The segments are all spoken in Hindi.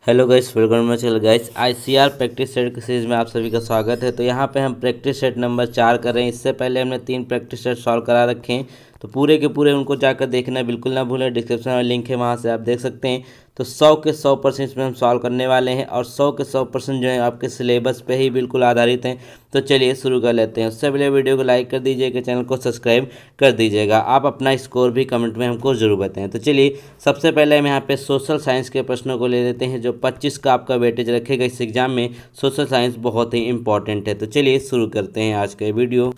Hello guys, welcome my channel guys. ICR practice set की सीरीज में आप सभी का स्वागत है। तो यहाँ पे हम प्रैक्टिस सेट नंबर 4 कर रहे हैं। इससे पहले हमने 3 प्रैक्टिस सेट सॉल्व करा रखे हैं, तो पूरे के पूरे उनको जाकर देखना बिल्कुल ना भूलें। डिस्क्रिप्शन में लिंक है, वहाँ से आप देख सकते हैं। तो 100 के 100% इसमें हम सॉल्व करने वाले हैं और 100 के 100% जो है आपके सिलेबस पे ही बिल्कुल आधारित हैं। तो चलिए शुरू कर लेते हैं। उससे पहले वीडियो को लाइक कर दीजिएगा, चैनल को सब्सक्राइब कर दीजिएगा। आप अपना स्कोर भी कमेंट में हमको जरूर बताएं। तो चलिए सबसे पहले हम यहाँ पे सोशल साइंस के प्रश्नों को ले लेते हैं, जो 25 का आपका वेटेज रखेगा इस एग्जाम में। सोशल साइंस बहुत ही इंपॉर्टेंट है। तो चलिए शुरू करते हैं आज का वीडियो।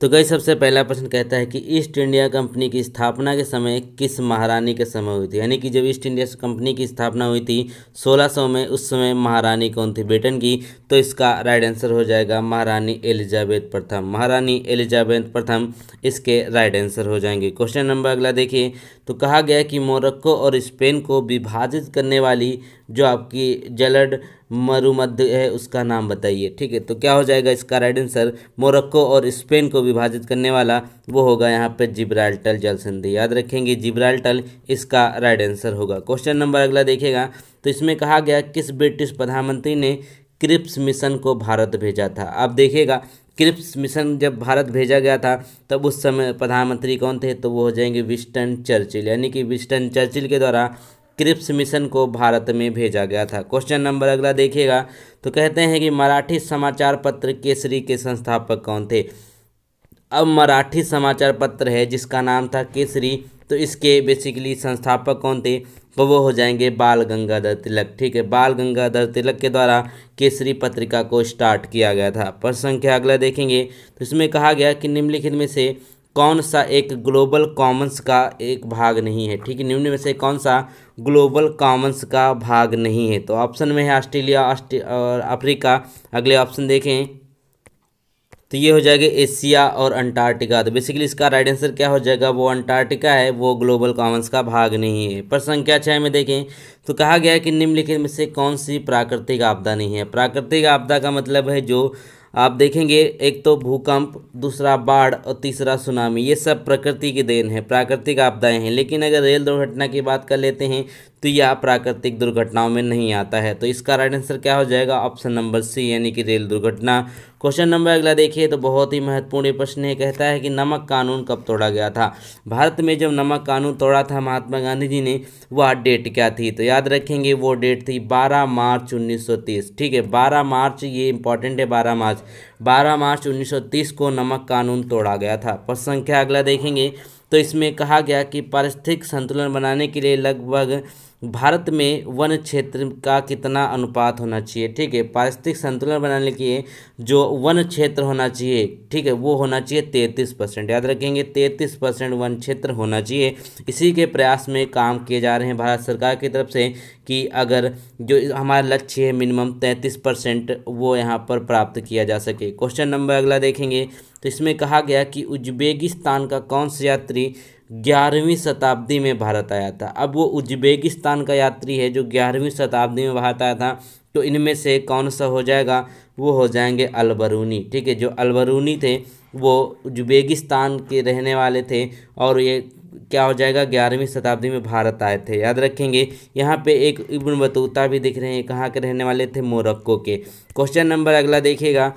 तो गई सबसे पहला प्रश्न कहता है कि ईस्ट इंडिया कंपनी की स्थापना के समय किस महारानी के समय हुई थी। यानी कि जब ईस्ट इंडिया कंपनी की स्थापना हुई थी 1600 में, उस समय महारानी कौन थी ब्रिटेन की। तो इसका राइट आंसर हो जाएगा महारानी एलिजाबेथ प्रथम। महारानी एलिजाबेथ प्रथम इसके राइट आंसर हो जाएंगे। क्वेश्चन नंबर अगला देखिए। तो कहा गया कि मोरक्को और स्पेन को विभाजित करने वाली जो आपकी जलद मरुमध्य है उसका नाम बताइए। ठीक है, तो क्या हो जाएगा इसका राइट आंसर। मोरक्को और स्पेन को विभाजित करने वाला वो होगा यहाँ पे जिब्राल्टर जल संधि। याद रखेंगे, जिब्राल्टर इसका राइट आंसर होगा। क्वेश्चन नंबर अगला देखिएगा। तो इसमें कहा गया किस ब्रिटिश प्रधानमंत्री ने क्रिप्स मिशन को भारत भेजा था। आप देखिएगा, क्रिप्स मिशन जब भारत भेजा गया था तब उस समय प्रधानमंत्री कौन थे। तो वो हो जाएंगे विंस्टन चर्चिल। यानी कि विंस्टन चर्चिल के द्वारा क्रिप्स मिशन को भारत में भेजा गया था। क्वेश्चन नंबर अगला देखिएगा। तो कहते हैं कि मराठी समाचार पत्र केसरी के संस्थापक कौन थे। अब मराठी समाचार पत्र है जिसका नाम था केसरी, तो इसके बेसिकली संस्थापक कौन थे। तो वो हो जाएंगे बाल गंगाधर तिलक। ठीक है, बाल गंगाधर तिलक के द्वारा केसरी पत्रिका को स्टार्ट किया गया था। प्रश्न संख्या अगला देखेंगे। तो इसमें कहा गया कि निम्नलिखित में से कौन सा एक ग्लोबल कॉमन्स का एक भाग नहीं है। ठीक है, निम्न में से कौन सा ग्लोबल कॉमन्स का भाग नहीं है। तो ऑप्शन में है ऑस्ट्रेलिया और अफ्रीका। अगले ऑप्शन देखें तो ये हो जाएगा एशिया और अंटार्कटिका। तो बेसिकली इसका राइट आंसर क्या हो जाएगा, वो अंटार्कटिका है, वो ग्लोबल कॉमन्स का भाग नहीं है। प्रश्न संख्या 6 में देखें। तो कहा गया है कि निम्नलिखित में से कौन सी प्राकृतिक आपदा नहीं है। प्राकृतिक आपदा का मतलब है जो आप देखेंगे, एक तो भूकंप, दूसरा बाढ़ और तीसरा सुनामी। ये सब प्रकृति की देन है, प्राकृतिक आपदाएं हैं। लेकिन अगर रेल दुर्घटना की बात कर लेते हैं तो यह प्राकृतिक दुर्घटनाओं में नहीं आता है। तो इसका राइट आंसर क्या हो जाएगा, ऑप्शन नंबर सी, यानी कि रेल दुर्घटना। क्वेश्चन नंबर अगला देखिए। तो बहुत ही महत्वपूर्ण प्रश्न है। कहता है कि नमक कानून कब तोड़ा गया था। भारत में जब नमक कानून तोड़ा था महात्मा गांधी जी ने, वह डेट क्या थी। तो याद रखेंगे वो डेट थी 12 मार्च 1930। ठीक है, 12 मार्च, ये इंपॉर्टेंट है। 12 मार्च 1930 को नमक कानून तोड़ा गया था। प्रश्न संख्या अगला देखेंगे। तो इसमें कहा गया कि पारिस्थितिक संतुलन बनाने के लिए लगभग भारत में वन क्षेत्र का कितना अनुपात होना चाहिए। ठीक है, पारिस्थितिक संतुलन बनाने के लिए जो वन क्षेत्र होना चाहिए, ठीक है, वो होना चाहिए 33%। याद रखेंगे 33% वन क्षेत्र होना चाहिए। इसी के प्रयास में काम किए जा रहे हैं भारत सरकार की तरफ से कि अगर जो हमारा लक्ष्य है मिनिमम 33% वो यहाँ पर प्राप्त किया जा सके। क्वेश्चन नंबर अगला देखेंगे। तो इसमें कहा गया कि उज्बेकिस्तान का कौन सा यात्री 11वीं शताब्दी में भारत आया था। अब वो उज्बेकिस्तान का यात्री है जो 11वीं शताब्दी में भारत आया था। तो इनमें से कौन सा हो जाएगा, वो हो जाएंगे अलबरूनी। ठीक है, जो अलबरूनी थे वो उज्बेकिस्तान के रहने वाले थे और ये क्या हो जाएगा 11वीं शताब्दी में भारत आए थे। याद रखेंगे यहाँ पे एक इब्न बतूता भी दिख रहे हैं, कहाँ के रहने वाले थे, मोरक्को के। क्वेश्चन नंबर अगला देखिएगा।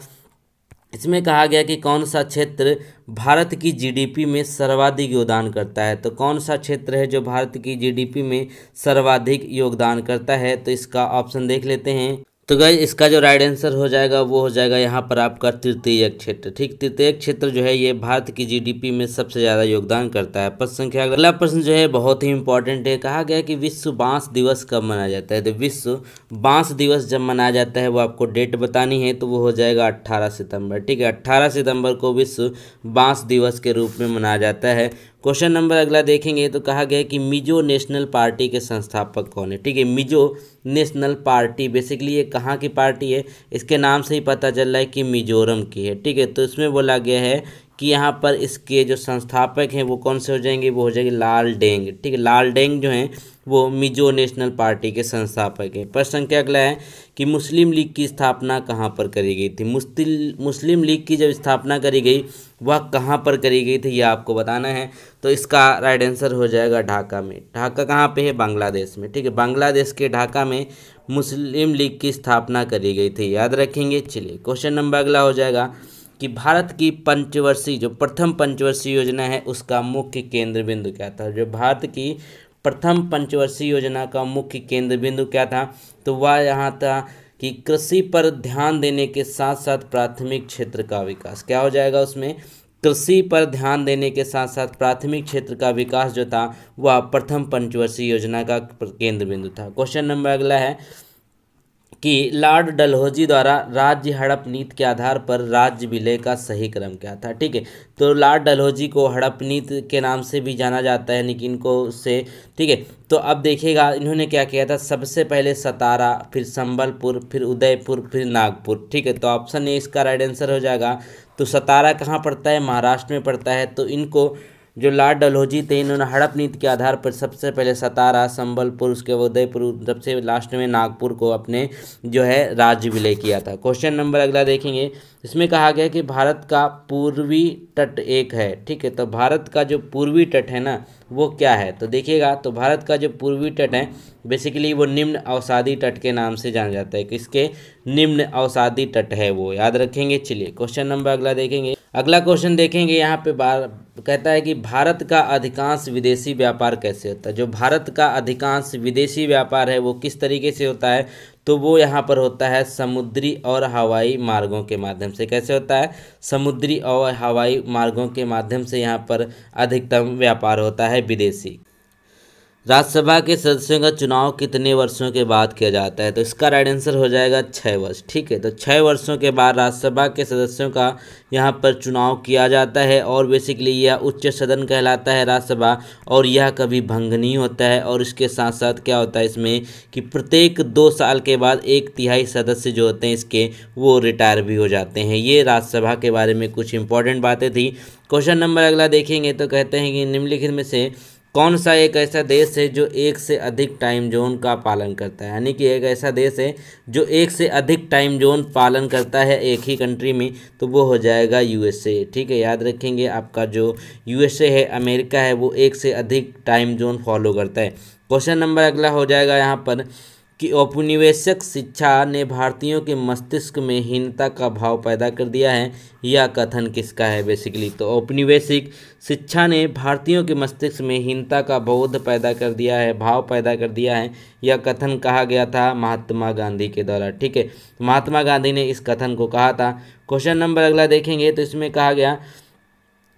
इसमें कहा गया कि कौन सा क्षेत्र भारत की जीडीपी में सर्वाधिक योगदान करता है। तो कौन सा क्षेत्र है जो भारत की जीडीपी में सर्वाधिक योगदान करता है। तो इसका ऑप्शन देख लेते हैं। तो गाइस इसका जो राइट आंसर हो जाएगा वो हो जाएगा यहाँ पर आपका तृतीयक क्षेत्र। ठीक, तृतीयक क्षेत्र जो है ये भारत की जीडीपी में सबसे ज़्यादा योगदान करता है। प्रश्न संख्या अगला प्रश्न जो है बहुत ही इंपॉर्टेंट है। कहा गया कि विश्व बांस दिवस कब मनाया जाता है। तो विश्व बांस दिवस जब मनाया जाता है वो आपको डेट बतानी है। तो वो हो जाएगा 18 सितंबर। ठीक है, 18 सितंबर को विश्व बांस दिवस के रूप में मनाया जाता है। क्वेश्चन नंबर अगला देखेंगे। तो कहा गया कि मिजो नेशनल पार्टी के संस्थापक कौन है। ठीक है, मिजो नेशनल पार्टी बेसिकली ये कहाँ की पार्टी है, इसके नाम से ही पता चल रहा है कि मिजोरम की है। ठीक है, तो इसमें बोला गया है कि यहाँ पर इसके जो संस्थापक हैं वो कौन से हो जाएंगे, वो हो जाएंगे लाल देंग। ठीक है, लाल देंग जो हैं वो मिजो नेशनल पार्टी के संस्थापक हैं। प्रश्न संख्या अगला है कि मुस्लिम लीग की स्थापना कहाँ पर करी गई थी। मुस्लिम लीग की जब स्थापना करी गई वह कहाँ पर करी गई थी, यह आपको बताना है। तो इसका राइट आंसर हो जाएगा ढाका में। ढाका कहाँ पे है, बांग्लादेश में। ठीक है, बांग्लादेश के ढाका में मुस्लिम लीग की स्थापना करी गई थी, याद रखेंगे। चलिए क्वेश्चन नंबर अगला हो जाएगा कि भारत की पंचवर्षीय जो प्रथम पंचवर्षीय योजना है उसका मुख्य केंद्र बिंदु क्या था। जो भारत की प्रथम पंचवर्षीय योजना का मुख्य केंद्र बिंदु क्या था, तो वह यहाँ था कि कृषि पर ध्यान देने के साथ साथ प्राथमिक क्षेत्र का विकास। क्या हो जाएगा उसमें, कृषि पर ध्यान देने के साथ साथ प्राथमिक क्षेत्र का विकास जो था वह प्रथम पंचवर्षीय योजना का केंद्र बिंदु था। क्वेश्चन नंबर अगला है कि लॉर्ड डलहौजी द्वारा राज्य हड़प नीति के आधार पर राज्य विलय का सही क्रम क्या था। ठीक है, तो लॉर्ड डलहौजी को हड़प नीति के नाम से भी जाना जाता है, लेकिन इनको से ठीक है। तो अब देखिएगा इन्होंने क्या किया था, सबसे पहले सतारा, फिर संबलपुर, फिर उदयपुर, फिर नागपुर। ठीक है, तो ऑप्शन ए इसका राइट आंसर हो जाएगा। तो सतारा कहाँ पड़ता है, महाराष्ट्र में पड़ता है। तो इनको जो लॉर्ड डलहौजी थे इन्होंने हड़प नीति के आधार पर सबसे पहले सतारा, संबलपुर, उसके बाद उदयपुर, सबसे लास्ट में नागपुर को अपने जो है राज्य विलय किया था। क्वेश्चन नंबर अगला देखेंगे, इसमें कहा गया कि भारत का पूर्वी तट एक है। ठीक है, तो भारत का जो पूर्वी तट है ना वो क्या है, तो देखिएगा तो भारत का जो पूर्वी तट है बेसिकली वो निम्न अवसादी तट के नाम से जाना जाता है। किसके, निम्न अवसादी तट है वो, याद रखेंगे। चलिए क्वेश्चन नंबर अगला देखेंगे। अगला क्वेश्चन देखेंगे, यहाँ पे कहता है कि भारत का अधिकांश विदेशी व्यापार कैसे होता है। जो भारत का अधिकांश विदेशी व्यापार है वो किस तरीके से होता है, तो वो यहाँ पर होता है समुद्री और हवाई मार्गों के माध्यम से। कैसे होता है, समुद्री और हवाई मार्गों के माध्यम से यहाँ पर अधिकतम व्यापार होता है विदेशी। राज्यसभा के सदस्यों का चुनाव कितने वर्षों के बाद किया जाता है, तो इसका राइट आंसर हो जाएगा 6 वर्ष। ठीक है, तो 6 वर्षों के बाद राज्यसभा के सदस्यों का यहाँ पर चुनाव किया जाता है और बेसिकली यह उच्च सदन कहलाता है राज्यसभा, और यह कभी भंग नहीं होता है। और इसके साथ साथ क्या होता है इसमें कि प्रत्येक 2 साल के बाद 1/3 सदस्य जो होते हैं इसके वो रिटायर भी हो जाते हैं। ये राज्यसभा के बारे में कुछ इंपॉर्टेंट बातें थी। क्वेश्चन नंबर अगला देखेंगे तो कहते हैं कि निम्नलिखित में से कौन सा एक ऐसा देश है जो एक से अधिक टाइम जोन का पालन करता है। यानी कि एक ऐसा देश है जो एक से अधिक टाइम जोन पालन करता है एक ही कंट्री में, तो वो हो जाएगा यूएसए। ठीक है, याद रखेंगे आपका जो यूएसए है, अमेरिका है, वो एक से अधिक टाइम जोन फॉलो करता है। क्वेश्चन नंबर अगला हो जाएगा यहाँ पर कि औपनिवेशिक शिक्षा ने भारतीयों के मस्तिष्क में हीनता का भाव पैदा कर दिया है, यह कथन किसका है बेसिकली। तो औपनिवेशिक शिक्षा ने भारतीयों के मस्तिष्क में हीनता का बोध पैदा कर दिया है, भाव पैदा कर दिया है, यह कथन कहा गया था महात्मा गांधी के द्वारा। ठीक है, महात्मा गांधी ने इस कथन को कहा था। क्वेश्चन नंबर अगला देखेंगे तो इसमें कहा गया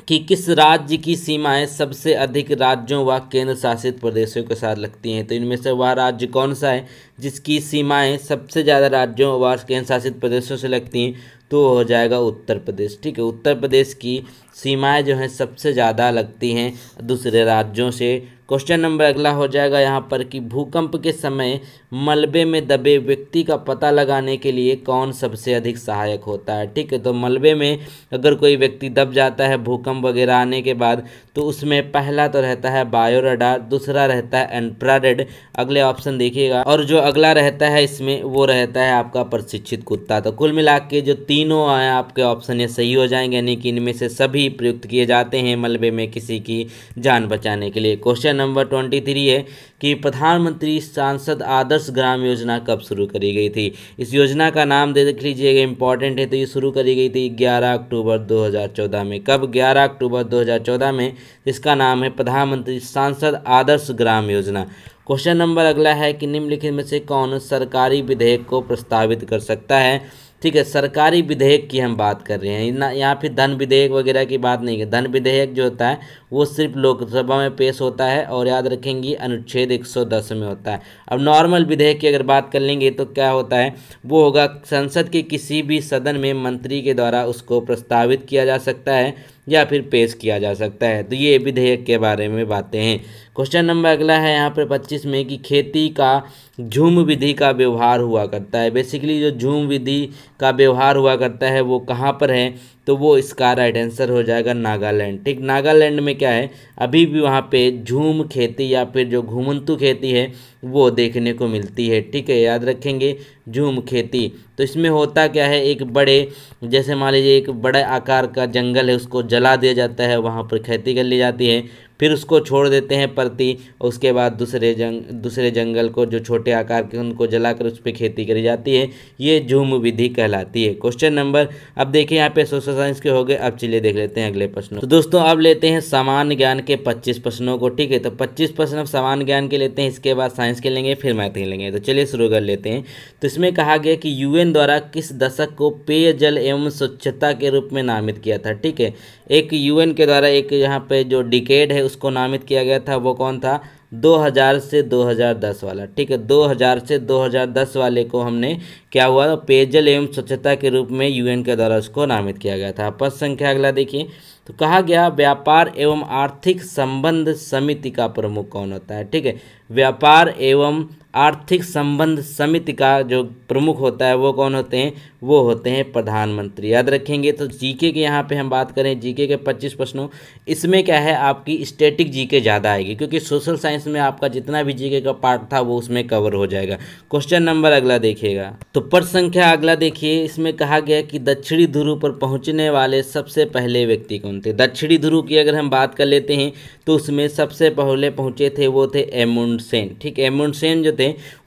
कि किस राज्य की सीमाएं सबसे अधिक राज्यों व केंद्र शासित प्रदेशों के साथ लगती हैं। तो इनमें से वह राज्य कौन सा है जिसकी सीमाएं सबसे ज़्यादा राज्यों व केंद्र शासित प्रदेशों से लगती हैं, तो हो जाएगा उत्तर प्रदेश। ठीक है, उत्तर प्रदेश की सीमाएं जो हैं सबसे ज़्यादा लगती हैं दूसरे राज्यों से। क्वेश्चन नंबर अगला हो जाएगा यहाँ पर कि भूकंप के समय मलबे में दबे व्यक्ति का पता लगाने के लिए कौन सबसे अधिक सहायक होता है। ठीक है, तो मलबे में अगर कोई व्यक्ति दब जाता है भूकंप वगैरह आने के बाद, तो उसमें पहला तो रहता है बायो रडार, दूसरा रहता है इंफ्रारेड, अगले ऑप्शन देखिएगा, और जो अगला रहता है इसमें वो रहता है आपका प्रशिक्षित कुत्ता। तो कुल मिला के जो तीनों हैं आपके ऑप्शन ये सही हो जाएंगे, यानी कि इनमें से सभी प्रयुक्त किए जाते हैं मलबे में किसी की जान बचाने के लिए। क्वेश्चन नंबर 23 है कि प्रधानमंत्री सांसद आदर्श ग्राम योजना कब शुरू करी गई थी। इस योजना का नाम देख लीजिएगा, इंपॉर्टेंट है। तो ये शुरू करी गई थी 11 अक्टूबर 2014 में। कब, 11 अक्टूबर 2014 में। इसका नाम है प्रधानमंत्री सांसद आदर्श ग्राम योजना। क्वेश्चन नंबर अगला है कि निम्नलिखित में से कौन सरकारी विधेयक को प्रस्तावित कर सकता है। ठीक है, सरकारी विधेयक की हम बात कर रहे हैं ना, यहाँ फिर धन विधेयक वगैरह की बात नहीं है। धन विधेयक जो होता है वो सिर्फ लोकसभा में पेश होता है और याद रखेंगे अनुच्छेद 110 में होता है। अब नॉर्मल विधेयक की अगर बात कर लेंगे तो क्या होता है, वो होगा संसद के किसी भी सदन में मंत्री के द्वारा उसको प्रस्तावित किया जा सकता है या फिर पेश किया जा सकता है। तो ये विधेयक के बारे में बातें हैं। क्वेश्चन नंबर अगला है यहाँ पर 25 में कि खेती का झूम विधि का व्यवहार हुआ करता है। बेसिकली जो झूम विधि का व्यवहार हुआ करता है वो कहाँ पर है, तो तो वो इसका राइट आंसर हो जाएगा नागालैंड। ठीक, नागालैंड में क्या है, अभी भी वहाँ पे झूम खेती या फिर जो घुमंतू खेती है वो देखने को मिलती है। ठीक है, याद रखेंगे झूम खेती। तो इसमें होता क्या है, एक बड़े, जैसे मान लीजिए एक बड़े आकार का जंगल है, उसको जला दिया जाता है, वहाँ पर खेती कर ली जाती है, फिर उसको छोड़ देते हैं परती, उसके बाद दूसरे जंगल को जो छोटे आकार के उनको जलाकर उस पर खेती करी जाती है। ये झूम विधि कहलाती है। क्वेश्चन नंबर, अब देखिए यहाँ पे सोशल साइंस के हो गए। अब चलिए देख लेते हैं अगले प्रश्नों। तो दोस्तों अब लेते हैं सामान्य ज्ञान के 25 प्रश्नों को। ठीक है, तो 25 प्रश्न अब सामान्य ज्ञान के लेते हैं, इसके बाद साइंस के लेंगे, फिर मैथ के लेंगे। तो चलिए शुरू कर लेते हैं। तो इसमें कहा गया कि यूएन द्वारा किस दशक को पेयजल एवं स्वच्छता के रूप में नामित किया था। ठीक है, एक यूएन के द्वारा एक यहाँ पे जो डिकेड है उसको नामित किया गया था, वो कौन था, 2000 से 2010 वाला। ठीक है, 2000 से 2010 वाले को हमने क्या हुआ, तो पेयजल एवं स्वच्छता के रूप में यूएन के द्वारा उसको नामित किया गया था। प्रश्न संख्या अगला देखिए। तो कहा गया व्यापार एवं आर्थिक संबंध समिति का प्रमुख कौन होता है। ठीक है, व्यापार एवं आर्थिक संबंध समिति का जो प्रमुख होता है वो कौन होते हैं, वो होते हैं प्रधानमंत्री। याद रखेंगे। तो जीके के यहाँ पे हम बात करें, जीके के 25 प्रश्नों, इसमें क्या है आपकी स्टैटिक जीके ज़्यादा आएगी, क्योंकि सोशल साइंस में आपका जितना भी जीके का पार्ट था वो उसमें कवर हो जाएगा। क्वेश्चन नंबर अगला देखिएगा। तो प्रश्न संख्या अगला देखिए। इसमें कहा गया कि दक्षिणी ध्रुव पर पहुँचने वाले सबसे पहले व्यक्ति कौन थे। दक्षिणी ध्रुव की अगर हम बात कर लेते हैं तो उसमें सबसे पहले पहुँचे थे वो थे एमुंडसेन। ठीक, एमुंडसेन जो थे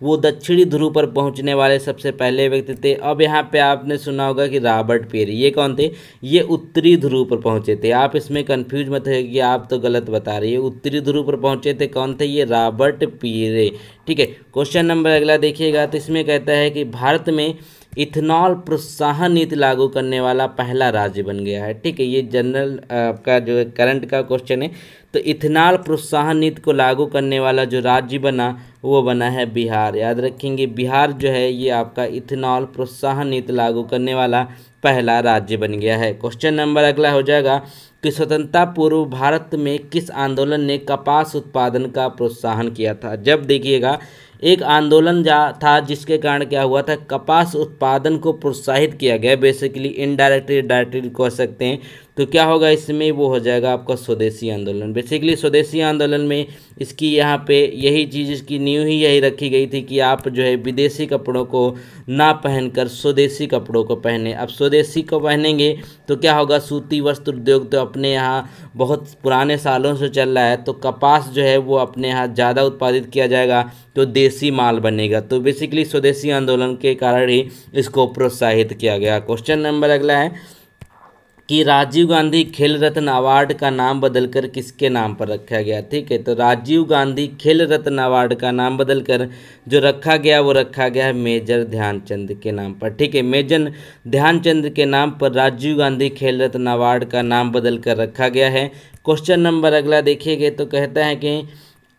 वो दक्षिणी ध्रुव पर पहुंचने वाले सबसे पहले व्यक्ति थे। अब यहाँ पे आपने सुना होगा कि रॉबर्ट पेरी, ये कौन थे, ये उत्तरी ध्रुव पर पहुंचे थे। आप इसमें कंफ्यूज मत है कि आप तो गलत बता रही है, उत्तरी ध्रुव पर पहुंचे थे कौन थे, ये रॉबर्ट पेरी। ठीक है, क्वेश्चन नंबर अगला देखिएगा। तो इसमें कहता है कि भारत में इथेनॉल प्रोत्साहन नीति लागू करने वाला पहला राज्य बन गया है। ठीक है, ये जनरल का जो करंट का क्वेश्चन है। तो इथेनॉल प्रोत्साहन नीति को लागू करने वाला जो राज्य बना वो बना है बिहार। याद रखेंगे, बिहार जो है ये आपका इथेनॉल प्रोत्साहन नीति लागू करने वाला पहला राज्य बन गया है। क्वेश्चन नंबर अगला हो जाएगा कि स्वतंत्रता पूर्व भारत में किस आंदोलन ने कपास उत्पादन का प्रोत्साहन किया था। जब देखिएगा एक आंदोलन था जिसके कारण क्या हुआ था, कपास उत्पादन को प्रोत्साहित किया गया, बेसिकली इनडायरेक्टली डायरेक्टली कह सकते हैं। तो क्या होगा इसमें, वो हो जाएगा आपका स्वदेशी आंदोलन। बेसिकली स्वदेशी आंदोलन में इसकी यहाँ पे यही चीज़, इसकी नींव ही यही रखी गई थी कि आप जो है विदेशी कपड़ों को ना पहनकर स्वदेशी कपड़ों को पहने। अब स्वदेशी को पहनेंगे तो क्या होगा, सूती वस्त्र उद्योग तो अपने यहाँ बहुत पुराने सालों से चल रहा है, तो कपास जो है वो अपने यहाँ ज़्यादा उत्पादित किया जाएगा, तो देसी माल बनेगा। तो बेसिकली स्वदेशी आंदोलन के कारण ही इसको प्रोत्साहित किया गया। क्वेश्चन नंबर अगला है कि राजीव गांधी खेल रत्न अवार्ड का नाम बदलकर किसके नाम पर रखा गया। ठीक है, तो राजीव गांधी खेल रत्न अवार्ड का नाम बदलकर जो रखा गया वो रखा गया है मेजर ध्यानचंद के नाम पर। ठीक है, मेजर ध्यानचंद के नाम पर राजीव गांधी खेल रत्न अवार्ड का नाम बदलकर रखा गया है। क्वेश्चन नंबर अगला देखिएगा। तो कहता है कि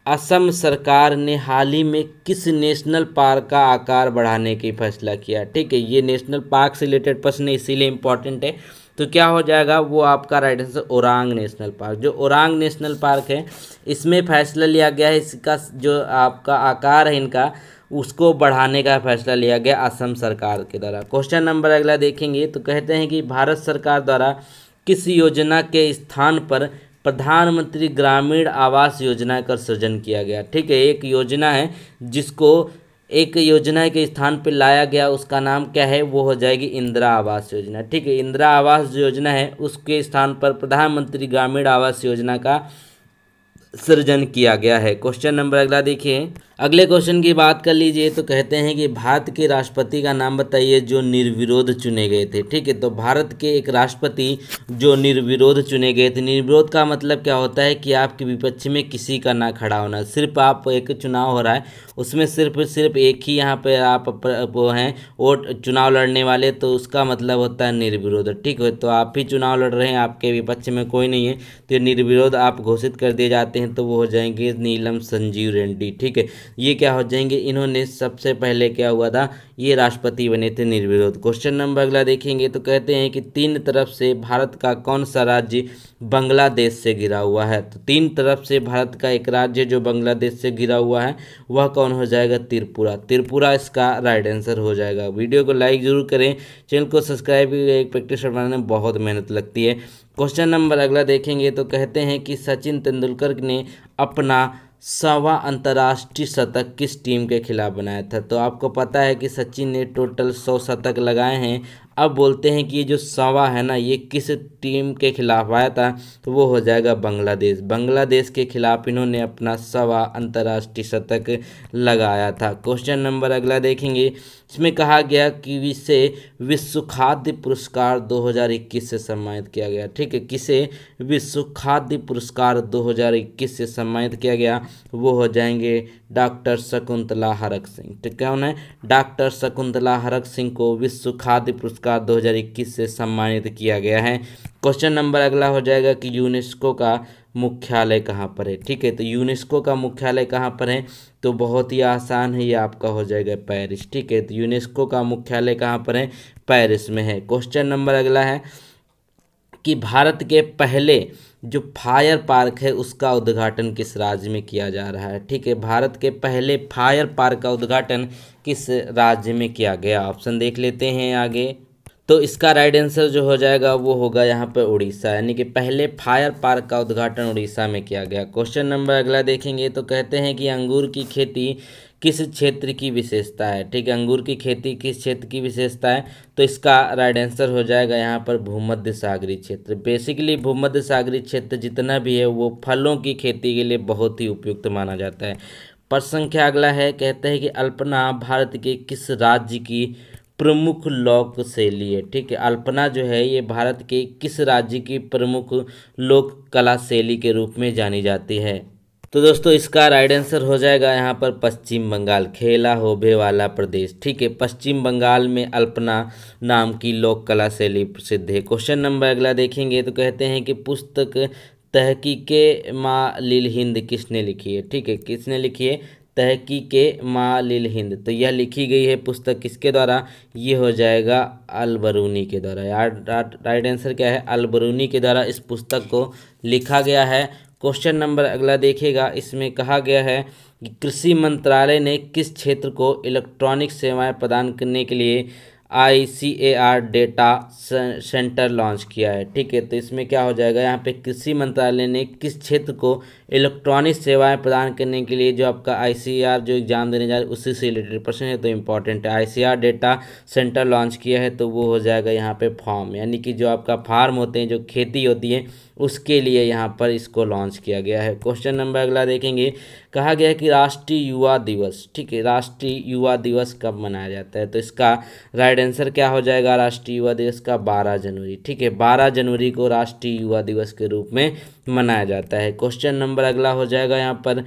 असम सरकार ने हाल ही में किस नेशनल पार्क का आकार बढ़ाने की फैसला किया। ठीक है, ये नेशनल पार्क से रिलेटेड प्रश्न इसीलिए इम्पोर्टेंट है। तो क्या हो जाएगा, वो आपका right answer Orang national park. जो ओरांग नेशनल पार्क है इसमें फैसला लिया गया है, इसका जो आपका आकार है इनका उसको बढ़ाने का फैसला लिया गया असम सरकार के द्वारा। क्वेश्चन नंबर अगला देखेंगे। तो कहते हैं कि भारत सरकार द्वारा किस योजना के स्थान पर प्रधानमंत्री ग्रामीण आवास योजना का सृजन किया गया। ठीक है, एक योजना है जिसको एक योजना के स्थान पर लाया गया, उसका नाम क्या है, वो हो जाएगी इंदिरा आवास योजना। ठीक है, इंदिरा आवास जो योजना है उसके स्थान पर प्रधानमंत्री ग्रामीण आवास योजना का सृजन किया गया है। क्वेश्चन नंबर अगला देखिए। अगले क्वेश्चन की बात कर लीजिए। तो कहते हैं कि भारत के राष्ट्रपति का नाम बताइए जो निर्विरोध चुने गए थे। ठीक है, तो भारत के एक राष्ट्रपति जो निर्विरोध चुने गए थे। निर्विरोध का मतलब क्या होता है कि आपके विपक्ष में किसी का ना खड़ा होना, सिर्फ आप एक चुनाव हो रहा है उसमें सिर्फ एक ही यहाँ पे आप वो हैं वोट चुनाव लड़ने वाले, तो उसका मतलब होता है निर्विरोध। ठीक है, तो आप ही चुनाव लड़ रहे हैं, आपके विपक्ष में कोई नहीं है, तो निर्विरोध आप घोषित कर दिए जाते हैं। हैं तो वो हो जाएंगे नीलम संजीव रेड्डी। ठीक है, ये क्या हो जाएंगे, इन्होंने सबसे पहले क्या हुआ था, ये राष्ट्रपति बने थे निर्विरोध। क्वेश्चन नंबर अगला देखेंगे तो कहते हैं कि तीन तरफ से भारत का कौन सा राज्य बांग्लादेश से घिरा हुआ है। तो तीन तरफ से भारत का एक राज्य जो बांग्लादेश से घिरा हुआ है वह कौन हो जाएगा, त्रिपुरा। त्रिपुरा इसका राइट आंसर हो जाएगा। वीडियो को लाइक जरूर करें, चैनल को सब्सक्राइब भी, एक प्रैक्टिस सेट बनाने में बहुत मेहनत लगती है। क्वेश्चन नंबर अगला देखेंगे तो कहते हैं कि सचिन तेंदुलकर ने अपना 100वां अंतर्राष्ट्रीय शतक किस टीम के खिलाफ बनाया था। तो आपको पता है कि सचिन ने टोटल 100 शतक लगाए हैं। अब बोलते हैं कि ये जो 100वां है ना, ये किस टीम के खिलाफ आया था, तो वो हो जाएगा बांग्लादेश। बांग्लादेश के खिलाफ इन्होंने अपना 100वां अंतर्राष्ट्रीय शतक लगाया था। क्वेश्चन नंबर अगला देखेंगे, इसमें कहा गया कि इसे विश्व खाद्य पुरस्कार 2021 से सम्मानित किया गया। ठीक है, किसे विश्व खाद्य पुरस्कार 2021 से सम्मानित किया गया, वो हो जाएंगे डॉक्टर शकुंतला हरक सिंह। ठीक, कौन है, डॉक्टर शकुंतला हरक सिंह को विश्व खाद्य पुरस्कार 2021 से सम्मानित किया गया है। क्वेश्चन नंबर अगला हो जाएगा कि यूनेस्को का मुख्यालय कहाँ पर है। ठीक है, तो यूनेस्को का मुख्यालय कहाँ पर है, तो बहुत ही आसान है, ये आपका हो जाएगा पेरिस। ठीक है, तो यूनेस्को का मुख्यालय कहाँ पर है, पेरिस में है। क्वेश्चन नंबर अगला है कि भारत के पहले जो फायर पार्क है उसका उद्घाटन किस राज्य में किया जा रहा है। ठीक है, भारत के पहले फायर पार्क का उद्घाटन किस राज्य में किया गया, ऑप्शन देख लेते हैं आगे। तो इसका राइट आंसर जो हो जाएगा वो होगा यहाँ पे उड़ीसा, यानी कि पहले फायर पार्क का उद्घाटन उड़ीसा में किया गया। क्वेश्चन नंबर अगला देखेंगे तो कहते हैं कि अंगूर की खेती किस क्षेत्र की विशेषता है। ठीक है, अंगूर की खेती किस क्षेत्र की विशेषता है, तो इसका राइट आंसर हो जाएगा यहाँ पर भूमध्य सागरीय क्षेत्र। बेसिकली भूमध्य सागरीय क्षेत्र जितना भी है वो फलों की खेती के लिए बहुत ही उपयुक्त माना जाता है। प्रश्न संख्या अगला है, कहते हैं कि अल्पना भारत के किस राज्य की प्रमुख लोक शैली है। ठीक है, अल्पना जो है ये भारत के किस राज्य की प्रमुख लोक कला शैली के रूप में जानी जाती है। तो दोस्तों इसका राइट आंसर हो जाएगा यहाँ पर पश्चिम बंगाल, खेला होबे वाला प्रदेश। ठीक है, पश्चिम बंगाल में अल्पना नाम की लोक कला शैली प्रसिद्ध है। क्वेश्चन नंबर अगला देखेंगे तो कहते हैं कि पुस्तक तहकीके माँ लील हिंद किसने लिखी है। ठीक है, किसने लिखी है, तहकीके माँ लील हिंद। तो यह लिखी गई है पुस्तक किसके द्वारा, ये हो जाएगा अल-बरूनी के द्वारा। यार राइट आंसर क्या है, अल-बरूनी के द्वारा इस पुस्तक को लिखा गया है। क्वेश्चन नंबर अगला देखेगा, इसमें कहा गया है कि कृषि मंत्रालय ने किस क्षेत्र को इलेक्ट्रॉनिक सेवाएं प्रदान करने के लिए ICAR डेटा सेंटर लॉन्च किया है। ठीक है, तो इसमें क्या हो जाएगा, यहाँ पे कृषि मंत्रालय ने किस क्षेत्र को इलेक्ट्रॉनिक सेवाएं प्रदान करने के लिए, जो आपका ICAR जो एग्जाम देने जा रहे उसी से रिलेटेड प्रश्न है तो इम्पॉर्टेंट है, ICAR डेटा सेंटर लॉन्च किया है। तो वो हो जाएगा यहाँ पे फार्म, यानी कि जो आपका फार्म होते हैं, जो खेती होती है उसके लिए यहाँ पर इसको लॉन्च किया गया है। क्वेश्चन नंबर अगला देखेंगे, कहा गया है कि राष्ट्रीय युवा दिवस, ठीक है, राष्ट्रीय युवा दिवस कब मनाया जाता है। तो इसका राइट आंसर क्या हो जाएगा, राष्ट्रीय युवा दिवस का 12 जनवरी। ठीक है, 12 जनवरी को राष्ट्रीय युवा दिवस के रूप में मनाया जाता है। क्वेश्चन नंबर अगला हो जाएगा यहाँ पर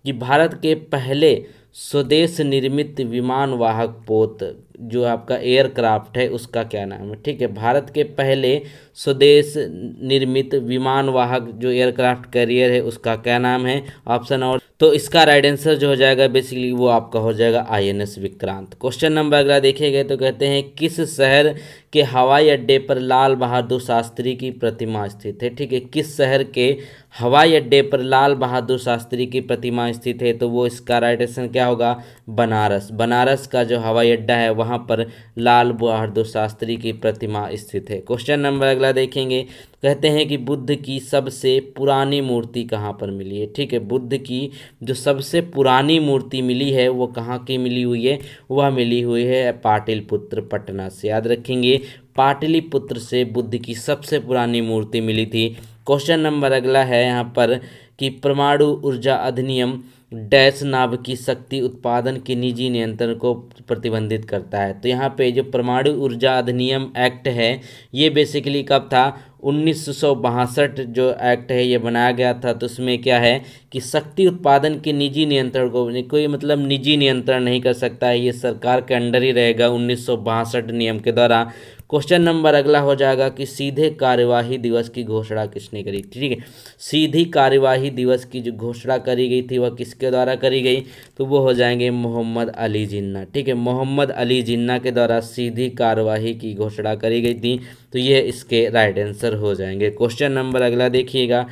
कि भारत के पहले स्वदेश निर्मित विमान वाहक पोत जो आपका एयरक्राफ्ट है उसका क्या नाम है। ठीक है, भारत के पहले स्वदेश निर्मित विमान वाहक जो एयरक्राफ्ट कैरियर है उसका क्या नाम है, ऑप्शन और। तो इसका राइट आंसर जो हो जाएगा बेसिकली वो आपका हो जाएगा INS विक्रांत। क्वेश्चन नंबर अगला देखे गए तो कहते हैं किस शहर के हवाई अड्डे पर लाल बहादुर शास्त्री की प्रतिमा स्थित है। ठीक है, किस शहर के हवाई अड्डे पर लाल बहादुर शास्त्री की प्रतिमा स्थित है, तो वो इसका राइट आंसर क्या होगा, बनारस। बनारस का जो हवाई अड्डा है वहाँ पर लाल बहादुर शास्त्री की प्रतिमा स्थित है। क्वेश्चन नंबर अगला देखेंगे, कहते हैं कि बुद्ध की सबसे पुरानी मूर्ति कहाँ पर मिली है। ठीक है, बुद्ध की जो सबसे पुरानी मूर्ति मिली है वो कहाँ की मिली हुई है, वह मिली हुई है पाटलिपुत्र पटना से। याद रखेंगे, पाटलिपुत्र से बुद्ध की सबसे पुरानी मूर्ति मिली थी। क्वेश्चन नंबर अगला है यहाँ पर कि परमाणु ऊर्जा अधिनियम डैश नाभ की शक्ति उत्पादन के निजी नियंत्रण को प्रतिबंधित करता है। तो यहाँ पे जो परमाणु ऊर्जा अधिनियम एक्ट है ये बेसिकली कब था, 1962 जो एक्ट है ये बनाया गया था। तो उसमें क्या है कि शक्ति उत्पादन के निजी नियंत्रण को कोई मतलब निजी नियंत्रण नहीं कर सकता है, ये सरकार के अंडर ही रहेगा 1962 नियम के द्वारा। क्वेश्चन नंबर अगला हो जाएगा कि सीधे कार्यवाही दिवस की घोषणा किसने करी, ठीक है। सीधी कार्यवाही दिवस की जो घोषणा करी गई थी वह किसके द्वारा करी गई, तो वो हो जाएंगे मोहम्मद अली जिन्ना, ठीक है। मोहम्मद अली जिन्ना के द्वारा सीधी कार्यवाही की घोषणा करी गई थी, तो ये इसके राइट आंसर हो जाएंगे। क्वेश्चन नंबर अगला देखिएगा,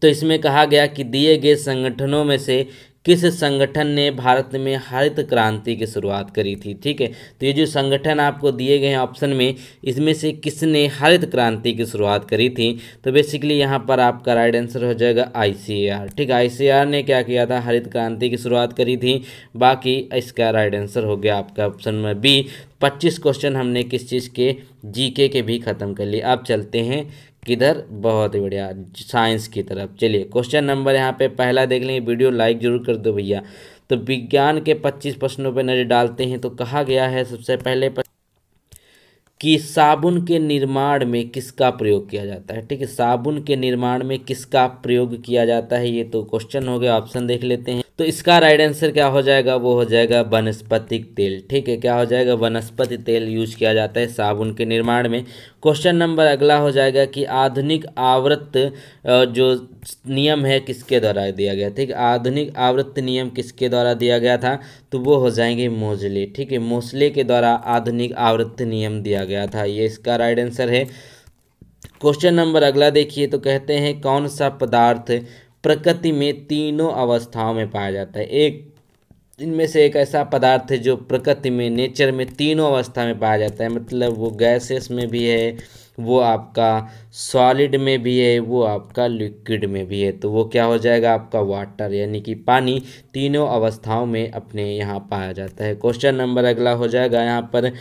तो इसमें कहा गया कि दिए गए संगठनों में से किस संगठन ने भारत में हरित क्रांति की शुरुआत करी थी, ठीक है। तो ये जो संगठन आपको दिए गए हैं ऑप्शन में, इसमें से किसने हरित क्रांति की शुरुआत करी थी, तो बेसिकली यहाँ पर आपका राइट आंसर हो जाएगा ICAR, ठीक है। ICAR ने क्या किया था, हरित क्रांति की शुरुआत करी थी। बाकी इसका राइट आंसर हो गया आपका ऑप्शन में बी। 25 क्वेश्चन हमने किस चीज़ के, GK के भी ख़त्म कर लिए। अब चलते हैं किधर, बहुत ही बढ़िया, साइंस की तरफ। चलिए क्वेश्चन नंबर यहाँ पे पहला देख लेंगे, वीडियो लाइक जरूर कर दो भैया। तो विज्ञान के 25 प्रश्नों पे नजर डालते हैं। तो कहा गया है सबसे पहले कि साबुन के निर्माण में किसका प्रयोग किया जाता है, ठीक है। साबुन के निर्माण में किसका प्रयोग किया जाता है, ये तो क्वेश्चन हो गया। ऑप्शन देख लेते हैं। तो इसका राइट आंसर क्या हो जाएगा, वो हो जाएगा वनस्पतिक तेल, ठीक है। क्या हो जाएगा, वनस्पति तेल यूज किया जाता है साबुन के निर्माण में। क्वेश्चन नंबर अगला हो जाएगा कि आधुनिक आवर्त जो नियम है किसके द्वारा दिया गया, ठीक है। आधुनिक आवर्त नियम किसके द्वारा दिया गया था, तो वो हो जाएंगे मोजले, ठीक है। मोसले के द्वारा आधुनिक आवर्त नियम दिया गया था, ये इसका राइट आंसर है। क्वेश्चन नंबर अगला देखिए, तो कहते हैं कौन सा पदार्थ प्रकृति में तीनों अवस्थाओं में पाया जाता है। एक इनमें से एक ऐसा पदार्थ है जो प्रकृति में, नेचर में तीनों अवस्था में पाया जाता है, मतलब वो गैसेस में भी है, वो आपका सॉलिड में भी है, वो आपका लिक्विड में भी है। तो वो क्या हो जाएगा आपका वाटर, यानी कि पानी तीनों अवस्थाओं में अपने यहाँ पाया जाता है। क्वेश्चन नंबर अगला हो जाएगा यहाँ पर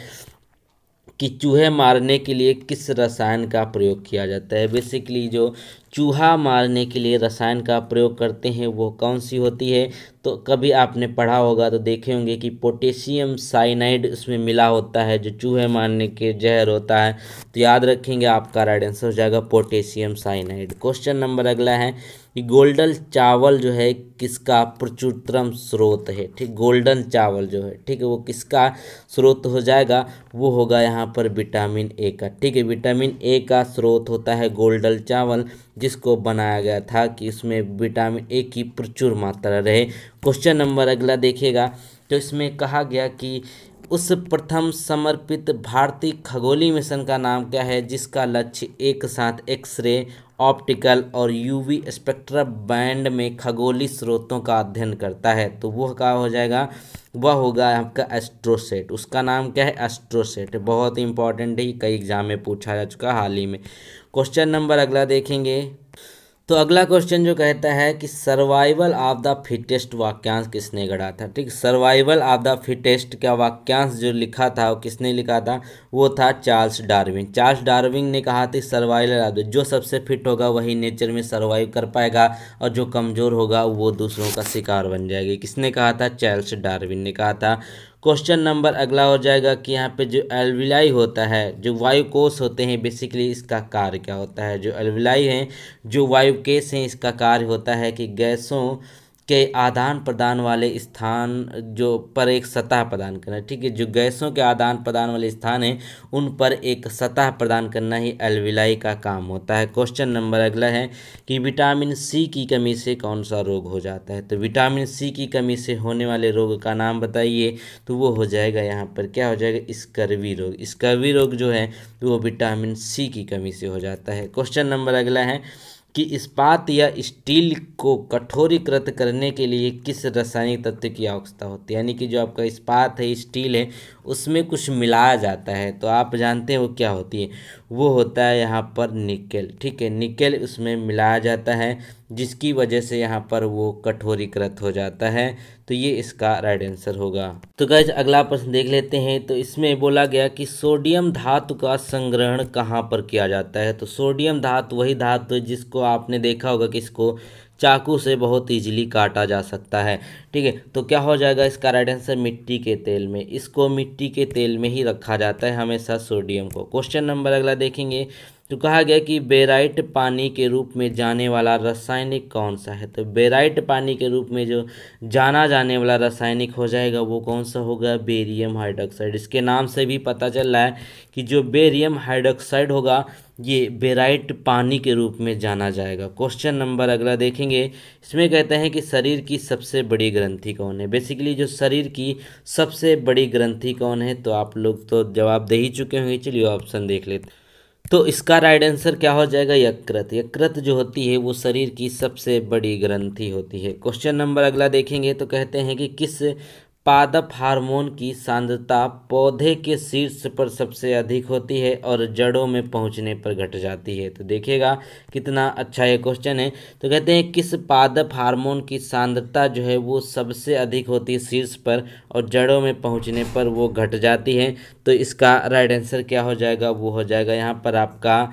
कि चूहे मारने के लिए किस रसायन का प्रयोग किया जाता है। बेसिकली जो चूहा मारने के लिए रसायन का प्रयोग करते हैं वो कौन सी होती है, तो कभी आपने पढ़ा होगा तो देखे होंगे कि पोटेशियम साइनाइड उसमें मिला होता है, जो चूहे मारने के जहर होता है। तो याद रखेंगे, आपका राइट आंसर हो जाएगा पोटेशियम साइनाइड। क्वेश्चन नंबर अगला है कि गोल्डन चावल जो है किसका प्रचुरतम स्रोत है, ठीक। गोल्डन चावल जो है, ठीक है, वो किसका स्रोत हो जाएगा, वो होगा यहाँ पर विटामिन ए का, ठीक है। विटामिन ए का स्रोत होता है गोल्डन चावल, जिसको बनाया गया था कि इसमें विटामिन ए की प्रचुर मात्रा रहे। क्वेश्चन नंबर अगला देखिएगा, तो इसमें कहा गया कि उस प्रथम समर्पित भारतीय खगोलीय मिशन का नाम क्या है, जिसका लक्ष्य एक साथ एक्सरे, ऑप्टिकल और यूवी स्पेक्ट्रम बैंड में खगोलीय स्रोतों का अध्ययन करता है। तो वह क्या हो जाएगा, वह होगा आपका एस्ट्रोसेट। उसका नाम क्या है, एस्ट्रोसेट। बहुत ही इंपॉर्टेंट है, कई एग्जाम में पूछा जा चुका हाल ही में। क्वेश्चन नंबर अगला देखेंगे, तो अगला क्वेश्चन जो कहता है कि सर्वाइवल ऑफ द फिटेस्ट वाक्यांश किसने गढ़ा था, ठीक। सर्वाइवल ऑफ द फिटेस्ट का वाक्यांश जो लिखा था वो किसने लिखा था, वो था चार्ल्स डार्विन। चार्ल्स डार्विन ने कहा था सर्वाइवल ऑफ द, जो सबसे फिट होगा वही नेचर में सर्वाइव कर पाएगा और जो कमज़ोर होगा वो दूसरों का शिकार बन जाएगी। किसने कहा था, चार्ल्स डार्विन ने कहा था। क्वेश्चन नंबर अगला हो जाएगा कि यहाँ पे जो एल्विलाई होता है, जो वायुकोश होते हैं, बेसिकली इसका कार्य क्या होता है। जो एल्विलाई हैं, जो वायुकेश हैं, इसका कार्य होता है कि गैसों के आदान प्रदान वाले स्थान जो पर एक सतह प्रदान करना, ठीक है। जो गैसों के आदान प्रदान वाले स्थान हैं उन पर एक सतह प्रदान करना ही एल्विलाई का काम होता है। क्वेश्चन नंबर अगला है कि विटामिन सी की कमी से कौन सा रोग हो जाता है। तो विटामिन सी की कमी से होने वाले रोग का नाम बताइए, तो वो हो जाएगा यहाँ पर क्या हो जाएगा, स्कर्वी रोग। स्कर्वी रोग जो है तो वो विटामिन सी की कमी से हो जाता है। क्वेश्चन नंबर अगला है कि इस्पात या स्टील को कठोरीकृत करने के लिए किस रासायनिक तत्व की आवश्यकता होती है। यानी कि जो आपका इस्पात है, स्टील है, उसमें कुछ मिलाया जाता है, तो आप जानते हैं वो क्या होती है, वो होता है यहाँ पर निकेल, ठीक है। निकेल उसमें मिलाया जाता है, जिसकी वजह से यहाँ पर वो कठोरीकृत हो जाता है। तो ये इसका राइट आंसर होगा। तो गाइस अगला प्रश्न देख लेते हैं। तो इसमें बोला गया कि सोडियम धातु का संग्रहण कहाँ पर किया जाता है। तो सोडियम धातु वही धातु है जिसको आपने देखा होगा कि इसको चाकू से बहुत इजीली काटा जा सकता है, ठीक है। तो क्या हो जाएगा इसका राइट आंसर, मिट्टी के तेल में। इसको मिट्टी के तेल में ही रखा जाता है हमेशा सोडियम को। क्वेश्चन नंबर अगला देखेंगे तो कहा गया कि बेराइट पानी के रूप में जाने वाला रासायनिक कौन सा है। तो बेराइट पानी के रूप में जो जाना जाने वाला रासायनिक हो जाएगा वो कौन सा होगा, बेरियम हाइड्रोक्साइड। इसके नाम से भी पता चल रहा है कि जो बेरियम हाइड्रोक्साइड होगा ये बेराइट पानी के रूप में जाना जाएगा। क्वेश्चन नंबर अगला देखेंगे, इसमें कहते हैं कि शरीर की सबसे बड़ी ग्रंथि कौन है। बेसिकली जो शरीर की सबसे बड़ी ग्रंथि कौन है, तो आप लोग तो जवाब दे ही चुके होंगे। चलिए ऑप्शन देख लेते हैं। तो इसका राइट आंसर क्या हो जाएगा, यकृत। यकृत जो होती है वो शरीर की सबसे बड़ी ग्रंथि होती है। क्वेश्चन नंबर अगला देखेंगे तो कहते हैं कि किस पादप हार्मोन की सांद्रता पौधे के शीर्ष पर सबसे अधिक होती है और जड़ों में पहुंचने पर घट जाती है। तो देखिएगा कितना अच्छा ये क्वेश्चन है। तो कहते हैं किस पादप हार्मोन की सांद्रता जो है वो सबसे अधिक होती है शीर्ष पर और जड़ों में पहुंचने पर वो घट जाती है। तो इसका राइट आंसर क्या हो जाएगा, वो हो जाएगा यहाँ पर आपका,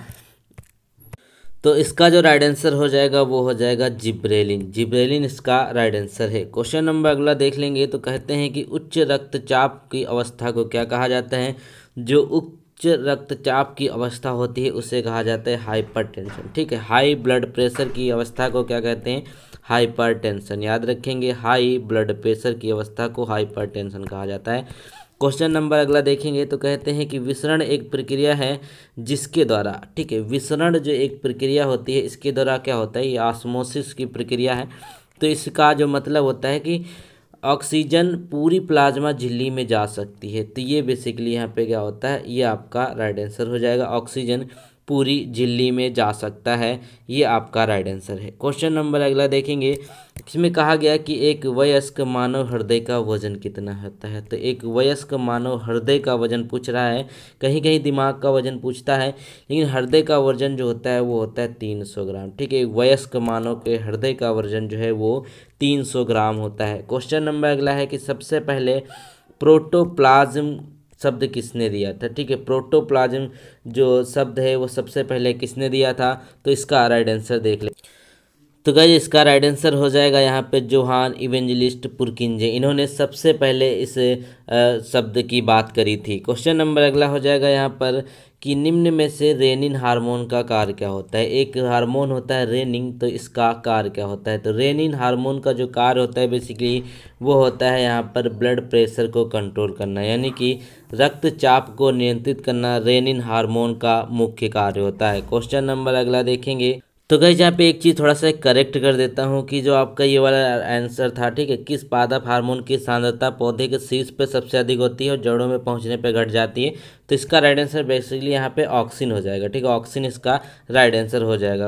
तो इसका जो राइट आंसर हो जाएगा वो हो जाएगा जिब्रेलिन। जिब्रेलिन इसका राइट आंसर है। क्वेश्चन नंबर अगला देख लेंगे तो कहते हैं कि उच्च रक्तचाप की अवस्था को क्या कहा जाता है। जो उच्च रक्तचाप की अवस्था होती है उसे कहा जाता है हाइपरटेंशन। ठीक है, हाई ब्लड प्रेशर की अवस्था को क्या कहते हैं, हाइपरटेंशन। याद रखेंगे, हाई ब्लड प्रेशर की अवस्था को हाइपरटेंशन कहा जाता है। क्वेश्चन नंबर अगला देखेंगे तो कहते हैं कि विसरण एक प्रक्रिया है जिसके द्वारा, ठीक है, विसरण जो एक प्रक्रिया होती है इसके द्वारा क्या होता है, ये ऑस्मोसिस की प्रक्रिया है। तो इसका जो मतलब होता है कि ऑक्सीजन पूरी प्लाज्मा झिल्ली में जा सकती है। तो ये बेसिकली यहाँ पे क्या होता है, ये आपका राइट आंसर हो जाएगा, ऑक्सीजन पूरी झिल्ली में जा सकता है, ये आपका राइट आंसर है। क्वेश्चन नंबर अगला देखेंगे, इसमें कहा गया कि एक वयस्क मानव हृदय का वजन कितना होता है। तो एक वयस्क मानव हृदय का वजन पूछ रहा है, कहीं कहीं दिमाग का वजन पूछता है, लेकिन हृदय का वजन जो होता है वो होता है 300 ग्राम। ठीक है, वयस्क मानव के हृदय का वजन जो है वो 300 ग्राम होता है। क्वेश्चन नंबर अगला है कि सबसे पहले प्रोटोप्लाज्म शब्द किसने दिया था। ठीक है, प्रोटोप्लाज्म जो शब्द है वो सबसे पहले किसने दिया था, तो इसका राइट आंसर देख ले। तो गाइस इसका राइट आंसर हो जाएगा यहाँ पे जोहान इवेंजलिस्ट पुरकिंजे। इन्होंने सबसे पहले इस शब्द की बात करी थी। क्वेश्चन नंबर अगला हो जाएगा यहाँ पर कि निम्न में से रेनिन हार्मोन का कार्य क्या होता है। एक हार्मोन होता है रेनिन, तो इसका कार्य क्या होता है। तो रेनिन हार्मोन का जो कार्य होता है बेसिकली वो होता है यहाँ पर ब्लड प्रेशर को कंट्रोल करना, यानी कि रक्तचाप को नियंत्रित करना रेनिन हार्मोन का मुख्य कार्य होता है। क्वेश्चन नंबर अगला देखेंगे तो गाइस यहाँ पे एक चीज़ थोड़ा सा करेक्ट कर देता हूँ कि जो आपका ये वाला आंसर था, ठीक है, किस पादप हार्मोन की सांद्रता पौधे के शीर्ष पे सबसे अधिक होती है और जड़ों में पहुँचने पे घट जाती है। तो इसका राइट आंसर बेसिकली यहाँ पे ऑक्सिन हो जाएगा। ठीक है, ऑक्सिन इसका राइट आंसर हो जाएगा।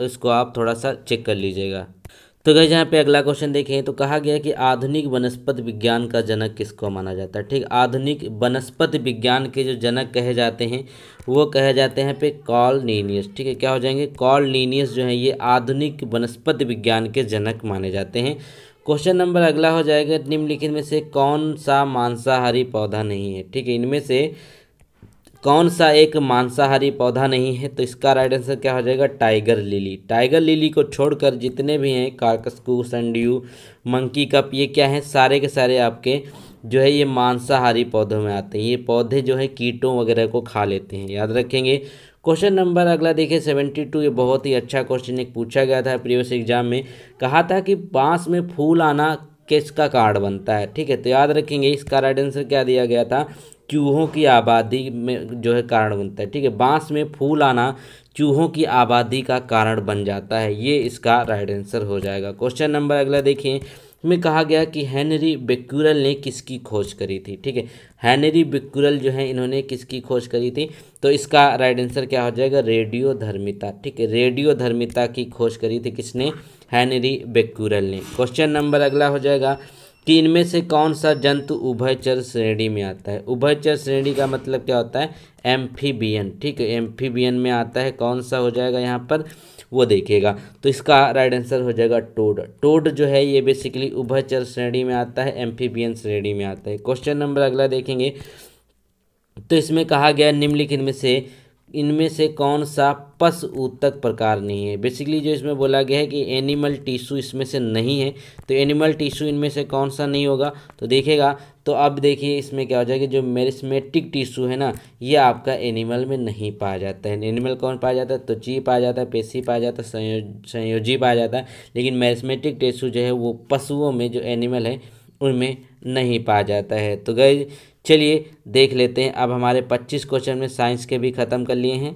इसको आप थोड़ा सा चेक कर लीजिएगा। तो गाइस यहाँ पे अगला क्वेश्चन देखें तो कहा गया कि आधुनिक वनस्पति विज्ञान का जनक किसको माना जाता है। ठीक, आधुनिक वनस्पति विज्ञान के जो जनक कहे जाते हैं वो कहे जाते हैं पे कार्ल लिनियस। ठीक है, क्या हो जाएंगे, कार्ल लिनियस जो है ये आधुनिक वनस्पति विज्ञान के जनक माने जाते हैं। क्वेश्चन नंबर अगला हो जाएगा, निम्नलिखित में से कौन सा मांसाहारी पौधा नहीं है। ठीक है, इनमें से कौन सा एक मांसाहारी पौधा नहीं है। तो इसका राइट आंसर क्या हो जाएगा, टाइगर लिली। टाइगर लिली को छोड़कर जितने भी हैं कार्कस्कू, संड्यू, मंकी कप, ये क्या हैं, सारे के सारे आपके जो है ये मांसाहारी पौधों में आते हैं। ये पौधे जो है कीटों वगैरह को खा लेते हैं, याद रखेंगे। क्वेश्चन नंबर अगला देखिए 72। ये बहुत ही अच्छा क्वेश्चन एक पूछा गया था प्रीवियस एग्जाम में। कहा था कि बांस में फूल आना किसका कारण बनता है। ठीक है, तो याद रखेंगे इसका राइट आंसर क्या दिया गया था, चूहों की आबादी में जो है कारण बनता है। ठीक है, बांस में फूल आना चूहों की आबादी का कारण बन जाता है, ये इसका राइट आंसर हो जाएगा। क्वेश्चन नंबर अगला देखिए, में कहा गया कि हेनरी बेक्यूरेल ने किसकी खोज करी थी। ठीक है, हेनरी बेक्यूरेल जो है इन्होंने किसकी खोज करी थी। तो इसका राइट आंसर क्या हो जाएगा, रेडियोधर्मिता। ठीक है, रेडियोधर्मिता की खोज करी थी किसने, हेनरी बेक्यूरेल ने। क्वेश्चन नंबर अगला हो जाएगा कि इनमें से कौन सा जंतु उभयचर श्रेणी में आता है। उभयचर श्रेणी का मतलब क्या होता है, एम्फीबियन। ठीक है, एम्फीबियन में आता है, कौन सा हो जाएगा यहाँ पर वो देखिएगा। तो इसका राइट आंसर हो जाएगा टोड। टोड जो है ये बेसिकली उभयचर श्रेणी में आता है, एम्फीबियन श्रेणी में आता है। क्वेश्चन नंबर अगला देखेंगे तो इसमें कहा गया निम्नलिखित में से इनमें से कौन सा पशु ऊतक प्रकार नहीं है। बेसिकली जो इसमें बोला गया है कि एनिमल टिश्यू इसमें से नहीं है, तो एनिमल टिश्यू इनमें से कौन सा नहीं होगा, तो देखेगा तो अब देखिए इसमें क्या हो जाएगा, जो मेरिस्मेटिक टिश्यू है ना, ये आपका एनिमल में नहीं पाया जाता है। एनिमल कौन पाया जाता है, त्वची पाया जाता है, पेशी पाया जाता है, संयोजी पाया जाता है, लेकिन मेरिस्मेटिक टिश्यू जो है वो पशुओं में, जो एनिमल है उनमें नहीं पाया जाता है। तो गाइस चलिए देख लेते हैं। अब हमारे 25 क्वेश्चन में साइंस के भी ख़त्म कर लिए हैं।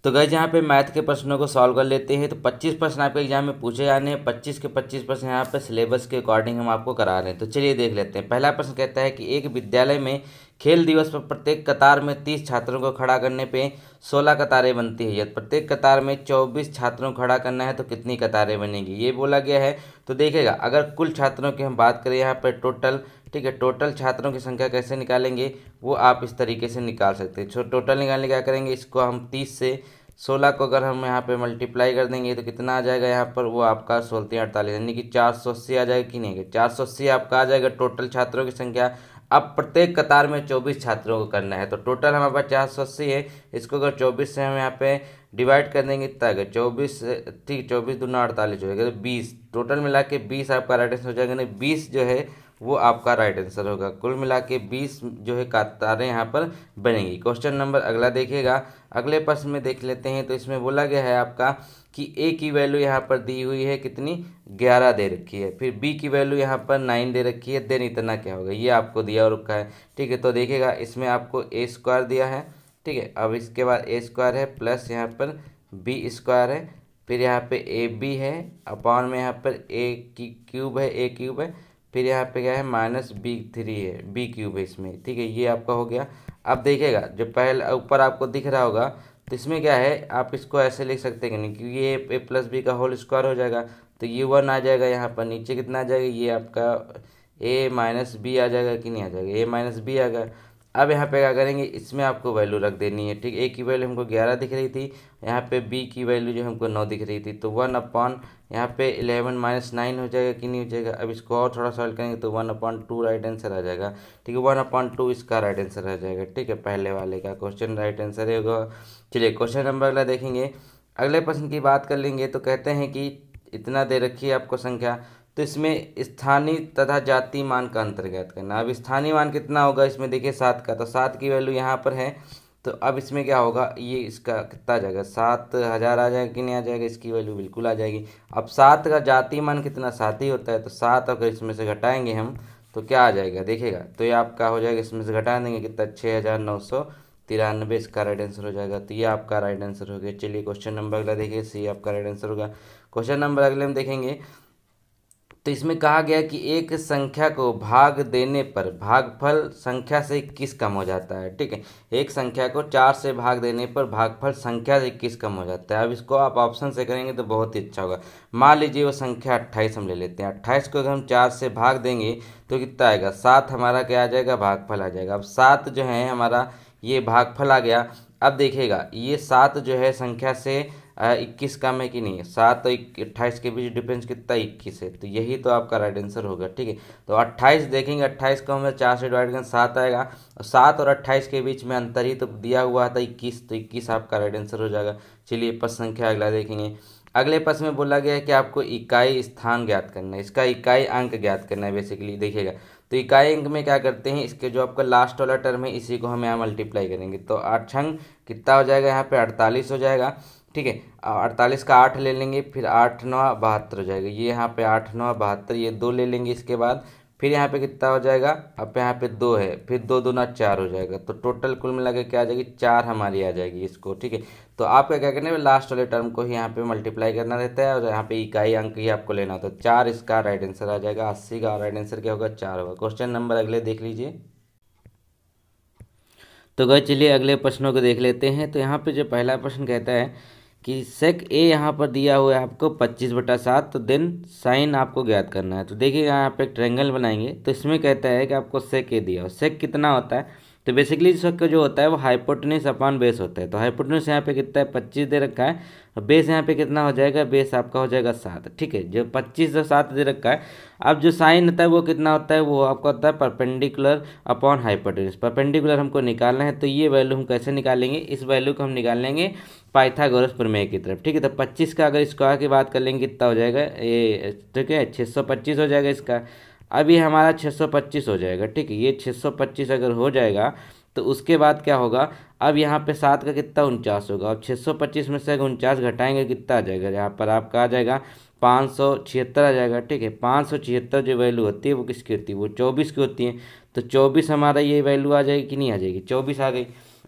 तो गाइस यहाँ पे मैथ के प्रश्नों को सॉल्व कर लेते हैं। तो 25 प्रश्न आपके एग्जाम में पूछे जाने हैं, 25 के 25 प्रश्न यहाँ पे सिलेबस के अकॉर्डिंग हम आपको करा रहे हैं। तो चलिए देख लेते हैं। पहला प्रश्न कहता है कि एक विद्यालय में खेल दिवस पर प्रत्येक कतार में 30 छात्रों को खड़ा करने पे 16 कतारें बनती है। यदि प्रत्येक कतार में 24 छात्रों को खड़ा करना है तो कितनी कतारें बनेगी, ये बोला गया है। तो देखिएगा, अगर कुल छात्रों की हम बात करें यहाँ पर टोटल, ठीक है, टोटल छात्रों की संख्या कैसे निकालेंगे वो आप इस तरीके से निकाल सकते हैं। टोटल निकालने क्या करेंगे, इसको हम 30 से 16 को अगर हम यहाँ पे मल्टीप्लाई कर देंगे तो कितना आ जाएगा यहाँ पर, वो आपका 16×48 यानी कि 480 आ जाएगा कि नहीं, 480 आपका आ जाएगा टोटल छात्रों की संख्या। अब प्रत्येक कतार में 24 छात्रों को करना है, तो टोटल हमारे पास 480 है। इसको अगर 24 से हम यहाँ पे डिवाइड कर देंगे इतना आएगा 24, ठीक, 24 दूना 48 हो जाएगा, तो 20 टोटल मिला के 20 आपका राइट आंसर हो जाएगा। नहीं, 20 जो है वो आपका राइट आंसर होगा। कुल मिला के 20 जो है कतारें यहाँ पर बनेंगी। क्वेश्चन नंबर अगला देखिएगा, अगले प्रश्न में देख लेते हैं। तो इसमें बोला गया है आपका कि ए की वैल्यू यहाँ पर दी हुई है कितनी, 11 दे रखी है, फिर बी की वैल्यू यहाँ पर 9 दे रखी है, देन इतना क्या होगा, ये आपको दिया और रखा है, ठीक है। तो देखिएगा इसमें आपको ए स्क्वायर दिया है, ठीक है। अब इसके बाद ए स्क्वायर है प्लस यहाँ पर बी स्क्वायर है, फिर यहाँ पे ए बी है अपॉन में यहाँ पर ए की क्यूब है, ए क्यूब है, फिर यहाँ पे क्या है माइनस B3 है, बी क्यूब है इसमें, ठीक है। ये आपका हो गया। अब देखिएगा जो पहले ऊपर आपको दिख रहा होगा, तो इसमें क्या है, आप इसको ऐसे लिख सकते हैं कि नहीं, क्योंकि ये ए प्लस बी का होल स्क्वायर हो जाएगा, तो ये 1 आ जाएगा। यहाँ पर नीचे कितना आ जाएगा, ये आपका ए माइनस बी आ जाएगा कि नहीं आ जाएगा, ए माइनस बी आ गया। अब यहाँ पे क्या करेंगे, इसमें आपको वैल्यू रख देनी है, ठीक। ए की वैल्यू हमको 11 दिख रही थी, यहाँ पे बी की वैल्यू जो हमको 9 दिख रही थी, तो 1 अपॉन यहाँ पे 11 माइनस 9 हो जाएगा कि नहीं हो जाएगा। अब इसको और थोड़ा सॉल्व करेंगे तो 1/2 राइट आंसर आ जाएगा, ठीक है। 1/2 इसका राइट आंसर आ जाएगा, ठीक है। पहले वाले का क्वेश्चन राइट आंसर होगा। चलिए क्वेश्चन नंबर अगला देखेंगे। अगले प्रश्न की बात कर लेंगे। तो कहते हैं कि इतना दे रखी है आपको संख्या, तो इसमें स्थानीय तथा जाति मान का अंतर ज्ञात करना। अब स्थानीय मान कितना होगा, इसमें देखिए 7 का, तो 7 की वैल्यू यहाँ पर है। तो अब इसमें क्या होगा, ये इसका कितना आ जाएगा, 7000 आ जाएगा कि नहीं आ जाएगा, इसकी वैल्यू बिल्कुल आ जाएगी। अब 7 का जाति मान कितना, 7 ही होता है, तो 7 अगर इसमें से घटाएंगे हम तो क्या आ जाएगा, देखिएगा तो ये आपका हो जाएगा, इसमें से घटा देंगे कितना, 6993 इसका राइट आंसर हो जाएगा। तो ये आपका राइट आंसर हो गया। चलिए क्वेश्चन नंबर अगला देखिए, सी आपका राइट आंसर होगा। क्वेश्चन नंबर अगले में देखेंगे। तो इसमें कहा गया कि एक संख्या को भाग देने पर भागफल संख्या से 21 कम हो जाता है, ठीक है। एक संख्या को 4 से भाग देने पर भागफल संख्या से 21 कम हो जाता है। अब इसको आप ऑप्शन से करेंगे तो बहुत ही अच्छा होगा। मान लीजिए वो संख्या 28 हम ले लेते हैं, 28 को अगर हम 4 से भाग देंगे तो कितना आएगा, 7 हमारा क्या आ जाएगा, भागफल आ जाएगा। अब 7 जो है हमारा ये भागफल आ गया। अब देखिएगा ये 7 जो है संख्या से 21 कम है कि नहीं है, 7 और 28 के बीच डिफरेंस कितना, 21 है, तो यही तो आपका राइट आंसर होगा, ठीक है। तो 28 देखेंगे, 28 को हमें 4 से डिवाइड करें 7 आएगा, और 7 और 28 के बीच में अंतर ही तो दिया हुआ था 21, तो 21 आपका राइट आंसर हो जाएगा। चलिए प्रश्न संख्या अगला देखेंगे। अगले प्रश्न में बोला गया है कि आपको इकाई स्थान ज्ञात करना है, इसका इकाई अंक ज्ञात करना है। बेसिकली देखिएगा तो इकाई अंक में क्या करते हैं, इसके जो आपका लास्ट वाला टर्म है इसी को हम यहाँ मल्टीप्लाई करेंगे, तो 8 छंग कितना हो जाएगा, यहाँ पे 48 हो जाएगा, ठीक है। 48 का 8 ले लेंगे, फिर 8 9 72 हो जाएगा, ये यहाँ पे 8 9 72, ये 2 ले लेंगे इसके बाद, फिर यहाँ पे कितना हो जाएगा, अब यहाँ पे 2 है, फिर 2 दूना 4 हो जाएगा, तो टोटल कुल मिला के क्या आ जाएगी, 4 हमारी आ जाएगी इसको, ठीक है। तो आपका क्या करना है, लास्ट वाले टर्म को ही यहाँ पे मल्टीप्लाई करना रहता है, और यहाँ पे इकाई अंक ही आपको लेना होता है। 4 इसका राइट आंसर आ जाएगा, 80 का राइट आंसर क्या होगा, 4 होगा। क्वेश्चन नंबर अगले देख लीजिए। तो गए चलिए अगले प्रश्नों को देख लेते हैं। तो यहाँ पे जो पहला प्रश्न कहता है कि सेक ए यहाँ पर दिया हुआ है आपको 25/7, तो देन साइन आपको ज्ञात करना है। तो देखिए यहाँ पे एक ट्रायंगल बनाएंगे, तो इसमें कहता है कि आपको सेक ए दिया हो, सेक कितना होता है, तो बेसिकली इसका जो होता है वो हाइपोटेन्यूज अपॉन बेस होता है। तो हाइपोटेन्यूज यहाँ पे कितना है 25 दे रखा है, और बेस यहाँ पे कितना हो जाएगा, बेस आपका हो जाएगा 7। ठीक है, जो 25 और 7 दे रखा है। अब जो साइन होता है वो कितना होता है, वो आपका होता है परपेंडिकुलर अपॉन हाइपोटेन्यूज। परपेंडिकुलर हमको निकालना है, तो ये वैल्यू हम कैसे निकालेंगे, इस वैल्यू को हम निकाल लेंगे पाइथागोरस प्रमेय की तरफ। ठीक है, तो 25 का अगर स्क्वायर की बात कर लेंगे कितना हो जाएगा, ये ठीक है 625 हो जाएगा इसका। अब ये हमारा 625 हो जाएगा। ठीक है, ये 625 अगर हो जाएगा तो उसके बाद क्या होगा, अब यहाँ पे 7 का कितना 49 होगा। अब 625 में से अगर 49 घटाएंगे कितना आ जाएगा, यहाँ पर आपका आ जाएगा 576 आ जाएगा। ठीक है, 576 जो वैल्यू होती है वो किसकी होती है, वो 24 की होती है। तो 24 हमारा ये वैल्यू आ जाएगी कि नहीं आ जाएगी, 24 आ गई।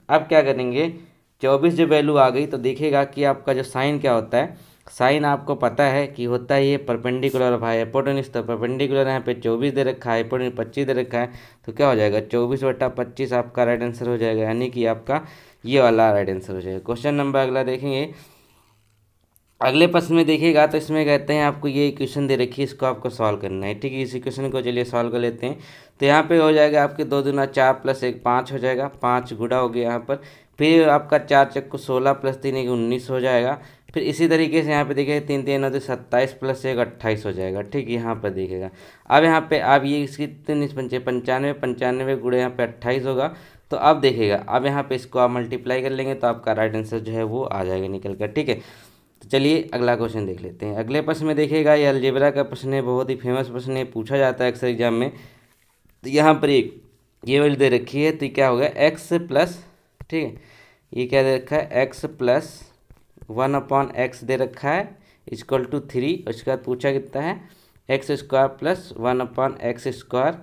अब क्या करेंगे, 24 जो वैल्यू आ गई तो देखिएगा कि आपका जो साइन क्या होता है, साइन आपको पता है कि होता है ये परपेंडिकुलर ऑफ हाइपोटेन्यूज। तो परपेंडिकुलर यहाँ पे 24 दे रखा है, हाइपोटेन्यूज 25 दे रखा है, तो क्या हो जाएगा 24/25 आपका राइट आंसर हो जाएगा, यानी कि आपका ये वाला राइट आंसर हो जाएगा। क्वेश्चन नंबर अगला देखेंगे। अगले प्रश्न में देखिएगा तो इसमें कहते हैं आपको ये इक्वेशन दे रखी है, इसको आपको सॉल्व करना है। ठीक है, इस इक्वेशन को चलिए सॉल्व कर लेते हैं। तो यहाँ पे हो जाएगा आपके 2 दूना 4 + 1 5 हो जाएगा, 5 गुणा हो गया यहाँ पर। फिर आपका 4 चक्कू 16 + 3 1 19 हो जाएगा। फिर इसी तरीके से यहाँ पे देखिए 3 3 9 27 + 1 28 हो जाएगा। ठीक है, यहाँ पर देखिएगा अब यहाँ पे आप ये इसकी 3 95 95 गुणे यहाँ पे 28 होगा। तो अब देखिएगा अब यहाँ पे इसको आप मल्टीप्लाई कर लेंगे तो आपका राइट आंसर जो है वो आ जाएगा निकल कर। ठीक है, तो चलिए अगला क्वेश्चन देख लेते हैं। अगले प्रश्न में देखिएगा ये अलजेब्रा का प्रश्न है, बहुत ही फेमस प्रश्न है, पूछा जाता है अक्सर एग्जाम में। तो यहाँ पर एक ये वैल्यू दे रखी है, तो क्या होगा x प्लस, ठीक है ये क्या दे रखा है x + 1/x दे रखा है इक्वल टू 3। उसके बाद पूछा कितना है x² + 1/x²,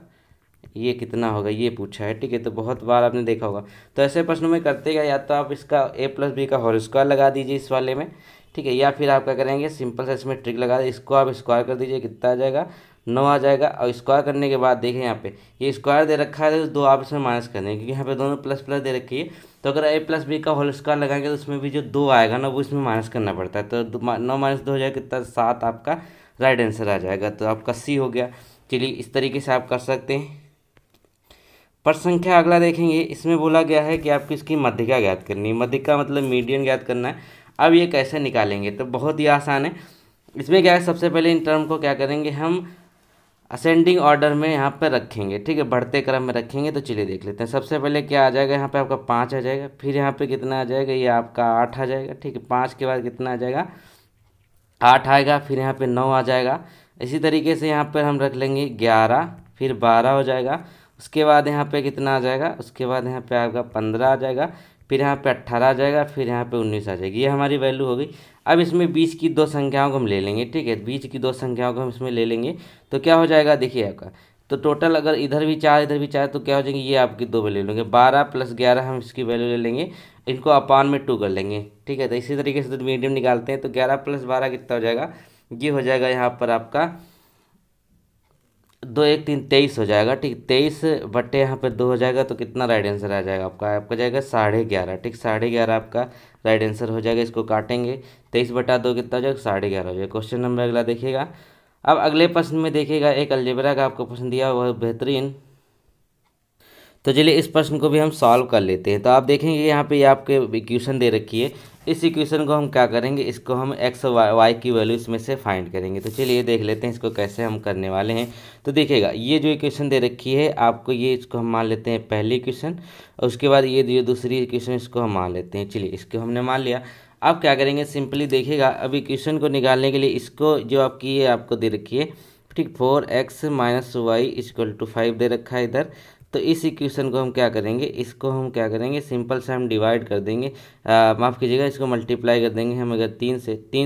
ये कितना होगा ये पूछा है। ठीक है, तो बहुत बार आपने देखा होगा। तो ऐसे प्रश्नों में करते क्या, या तो आप इसका a + b का होल स्क्वायर लगा दीजिए इस वाले में, ठीक है, या फिर आप क्या करेंगे सिंपल सा इसमें ट्रिक लगा दे, इसको आप स्क्वायर कर दीजिए, कितना आ जाएगा 9 आ जाएगा। और स्क्वायर करने के बाद देखें यहाँ पे ये स्क्वायर दे रखा है, तो 2 आप इसमें माइनस कर देंगे क्योंकि यहाँ पे दोनों प्लस प्लस दे रखी है। तो अगर a + b का होल स्क्वायर लगाएंगे तो उसमें भी जो 2 आएगा ना वो इसमें माइनस करना पड़ता है। तो 9 - 2 हो जाएगा कितना 7 आपका राइट आंसर आ जाएगा। तो आपका सी हो गया। चलिए इस तरीके से आप कर सकते हैं। प्रश्न संख्या अगला देखेंगे। इसमें बोला गया है कि आपको इसकी मध्यिका ज्ञात करनी है। मध्यिका मतलब मीडियन ज्ञात करना है। अब ये कैसे निकालेंगे, तो बहुत ही आसान है। इसमें क्या है, सबसे पहले इन टर्म को क्या करेंगे हम असेंडिंग ऑर्डर में यहाँ पर रखेंगे, ठीक है, बढ़ते क्रम में रखेंगे। तो चलिए देख लेते हैं। सबसे पहले क्या आ जाएगा, यहाँ पे आपका 5 आ जाएगा, फिर यहाँ पे कितना आ जाएगा, ये आपका 8 आ जाएगा। ठीक है, 5 के बाद कितना आ जाएगा 8 आएगा, फिर यहाँ पे 9 आ जाएगा। इसी तरीके से यहाँ पर हम रख लेंगे 11, फिर 12 हो जाएगा। उसके बाद यहाँ पे कितना आ जाएगा, उसके बाद यहाँ पे आपका 15 आ जाएगा, फिर यहाँ पे 18 आ जाएगा, फिर यहाँ पे 19 आ जाएगी। ये हमारी वैल्यू हो गई। अब इसमें बीच की 2 संख्याओं को हम ले लेंगे, ठीक है, बीच की 2 संख्याओं को हम इसमें ले लेंगे। तो क्या हो जाएगा देखिए आपका, तो टोटल अगर इधर भी 4 इधर भी 4 तो क्या हो जाएंगे, ये आपकी 2 वैल्यू लेंगे। 12 + 11 हम इसकी वैल्यू ले लेंगे, इनको अपान में 2 कर लेंगे। ठीक है, तो इसी तरीके से तो मीडियम निकालते हैं। तो 11 + 12 कितना हो जाएगा, ये हो जाएगा यहाँ पर आपका 2 1 3 23 हो जाएगा। ठीक, 23 बटे यहाँ पे 2 हो जाएगा। तो कितना राइट आंसर आ जाएगा आपका, आपका जाएगा 11.5। ठीक, 11.5 आपका राइट आंसर हो जाएगा। इसको काटेंगे 23/2 कितना हो जाएगा 11.5 हो जाएगा। क्वेश्चन नंबर अगला देखिएगा। अब अगले प्रश्न में देखिएगा एक अलजेब्रा का आपको प्रश्न दिया हुआ बेहतरीन। तो चलिए इस प्रश्न को भी हम सॉल्व कर लेते हैं। तो आप देखेंगे यहाँ पे ये आपके इक्वेशन दे रखी है। इस इक्वेशन को हम क्या करेंगे, इसको हम x और y की वैल्यू इसमें से फाइंड करेंगे। तो चलिए देख लेते हैं इसको कैसे हम करने वाले हैं। तो देखिएगा ये जो इक्वेशन दे रखी है आपको, ये इसको हम मान लेते हैं पहली इक्वेशन, और उसके बाद ये दूसरी इक्वेशन इसको हम मान लेते हैं। चलिए इसको हमने मान लिया। अब क्या करेंगे, सिंपली देखिएगा अब इक्वेशन को निकालने के लिए इसको जो आपकी ये आपको दे रखी है, ठीक, 4x - y = 5 दे रखा है इधर। तो इस इक्वेशन को हम क्या करेंगे, इसको हम क्या करेंगे सिंपल से हम डिवाइड कर देंगे, माफ़ कीजिएगा, इसको मल्टीप्लाई कर देंगे हम। अगर 3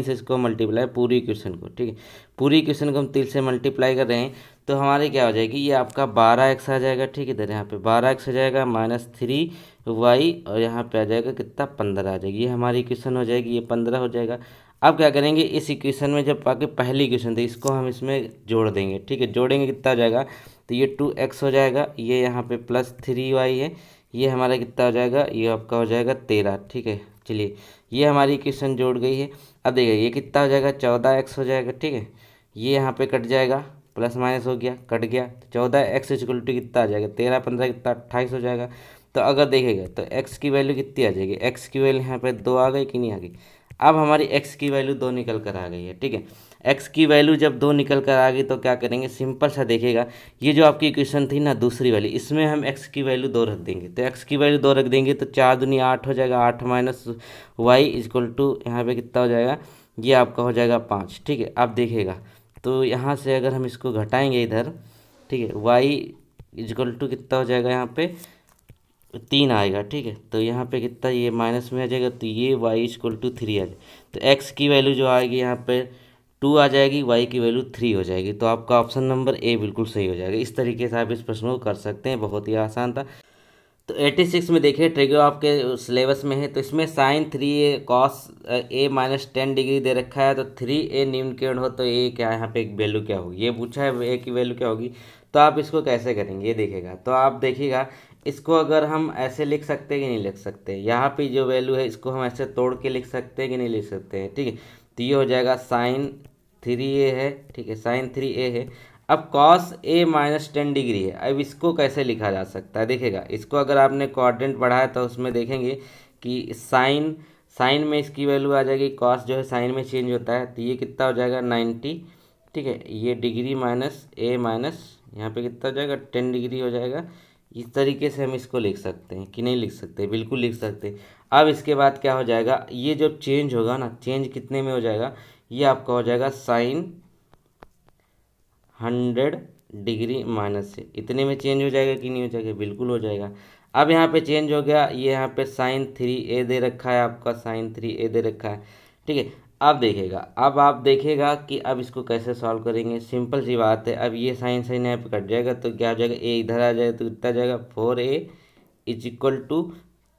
से इसको मल्टीप्लाई पूरी इक्वेशन को, ठीक है, पूरी इक्वेशन को हम 3 से मल्टीप्लाई कर रहे हैं। तो हमारे क्या हो जाएगी, ये आपका 12x आ जाएगा। ठीक है, इधर यहाँ पे 12x आ जाएगा -3y, और यहाँ पे आ जाएगा कितना 15 आ जाएगी। ये हमारी इक्वेशन हो जाएगी, ये 15 हो जाएगा। अब क्या करेंगे, इस इक्वेशन में जब आके पहली इक्वेशन थी इसको हम इसमें जोड़ देंगे। ठीक है, जोड़ेंगे कितना आ जाएगा, तो ये 2x हो जाएगा, ये यहाँ पे +3y है, ये हमारा कितना हो जाएगा, ये आपका हो जाएगा 13। ठीक है, चलिए ये हमारी इक्वेशन जोड़ गई है। अब देखिए ये कितना हो जाएगा 14x हो जाएगा। ठीक है, ये यहाँ पे कट जाएगा प्लस माइनस हो गया, कट गया, तो 14x इक्वल टू कितना आ जाएगा, 13 15 कितना 28 हो जाएगा। तो अगर देखेगा तो x की वैल्यू कितनी आ जाएगी, x की वैल्यू यहाँ पे 2 आ गई कि नहीं आ गई। अब हमारी x की वैल्यू 2 निकल कर आ गई है, ठीक है। x की वैल्यू जब 2 निकल कर आ गई तो क्या करेंगे, सिंपल सा देखेगा, ये जो आपकी इक्वेशन थी ना दूसरी वाली, इसमें हम x की वैल्यू 2 रख देंगे। तो x की वैल्यू 2 रख देंगे तो 4 दूनी 8 हो जाएगा, 8 माइनस वाई इक्वल टू यहाँ पे कितना हो जाएगा, ये आपका हो जाएगा 5, ठीक है। अब देखेगा तो यहाँ से अगर हम इसको घटाएंगे इधर, ठीक है, वाई इक्वल टू कितना हो जाएगा, यहाँ पे 3 आएगा, ठीक है। तो यहाँ पे कितना ये माइनस में आ जाएगा, तो ये वाई इक्वल टू 3 आ जाए। तो एक्स की वैल्यू जो आएगी यहाँ पे 2 आ जाएगी, वाई की वैल्यू 3 हो जाएगी। तो आपका ऑप्शन नंबर ए बिल्कुल सही हो जाएगा। इस तरीके से आप इस प्रश्न को कर सकते हैं, बहुत ही आसान था। तो 86 में देखिए ट्रिगो आपके सिलेबस में है, तो इसमें sine 3a cos a minus 10 degree दे रखा है। तो 3a निम्न किरण हो तो a क्या, यहाँ पे एक वैल्यू क्या होगी, ये पूछा है a की वैल्यू क्या होगी। तो आप इसको कैसे करेंगे ये देखेगा। तो आप देखिएगा इसको अगर हम ऐसे लिख सकते हैं कि नहीं लिख सकते, यहाँ पे जो वैल्यू है इसको हम ऐसे तोड़ के लिख सकते हैं कि नहीं लिख सकते हैं, ठीक है। तो ये हो जाएगा साइन 3a है, ठीक है, साइन 3a है। अब कॉस a माइनस 10 डिग्री है, अब इसको कैसे लिखा जा सकता है, देखेगा इसको अगर आपने क्वाड्रेंट बढ़ाया तो उसमें देखेंगे कि साइन में इसकी वैल्यू आ जाएगी, कॉस जो है साइन में चेंज होता है, तो ये कितना हो जाएगा 90, ठीक है। ये डिग्री माइनस a माइनस यहाँ पे कितना हो जाएगा 10 डिग्री हो जाएगा। इस तरीके से हम इसको लिख सकते हैं कि नहीं लिख सकते, बिल्कुल लिख सकते हैं। अब इसके बाद क्या हो जाएगा, ये जब चेंज होगा ना, चेंज कितने में हो जाएगा, ये आपका हो जाएगा साइन 100 डिग्री माइनस से, इतने में चेंज हो जाएगा कि नहीं हो जाएगा, बिल्कुल हो जाएगा। अब यहाँ पे चेंज हो गया, ये यहाँ पे साइन 3a दे रखा है, आपका साइन 3a दे रखा है, ठीक है। अब देखेगा, अब आप देखेगा कि अब इसको कैसे सॉल्व करेंगे, सिंपल सी बात है। अब ये साइन साइन यहाँ पे कट जाएगा तो क्या हो जाएगा, a इधर आ जाएगा तो कितना जाएगा 4a इज इक्वल टू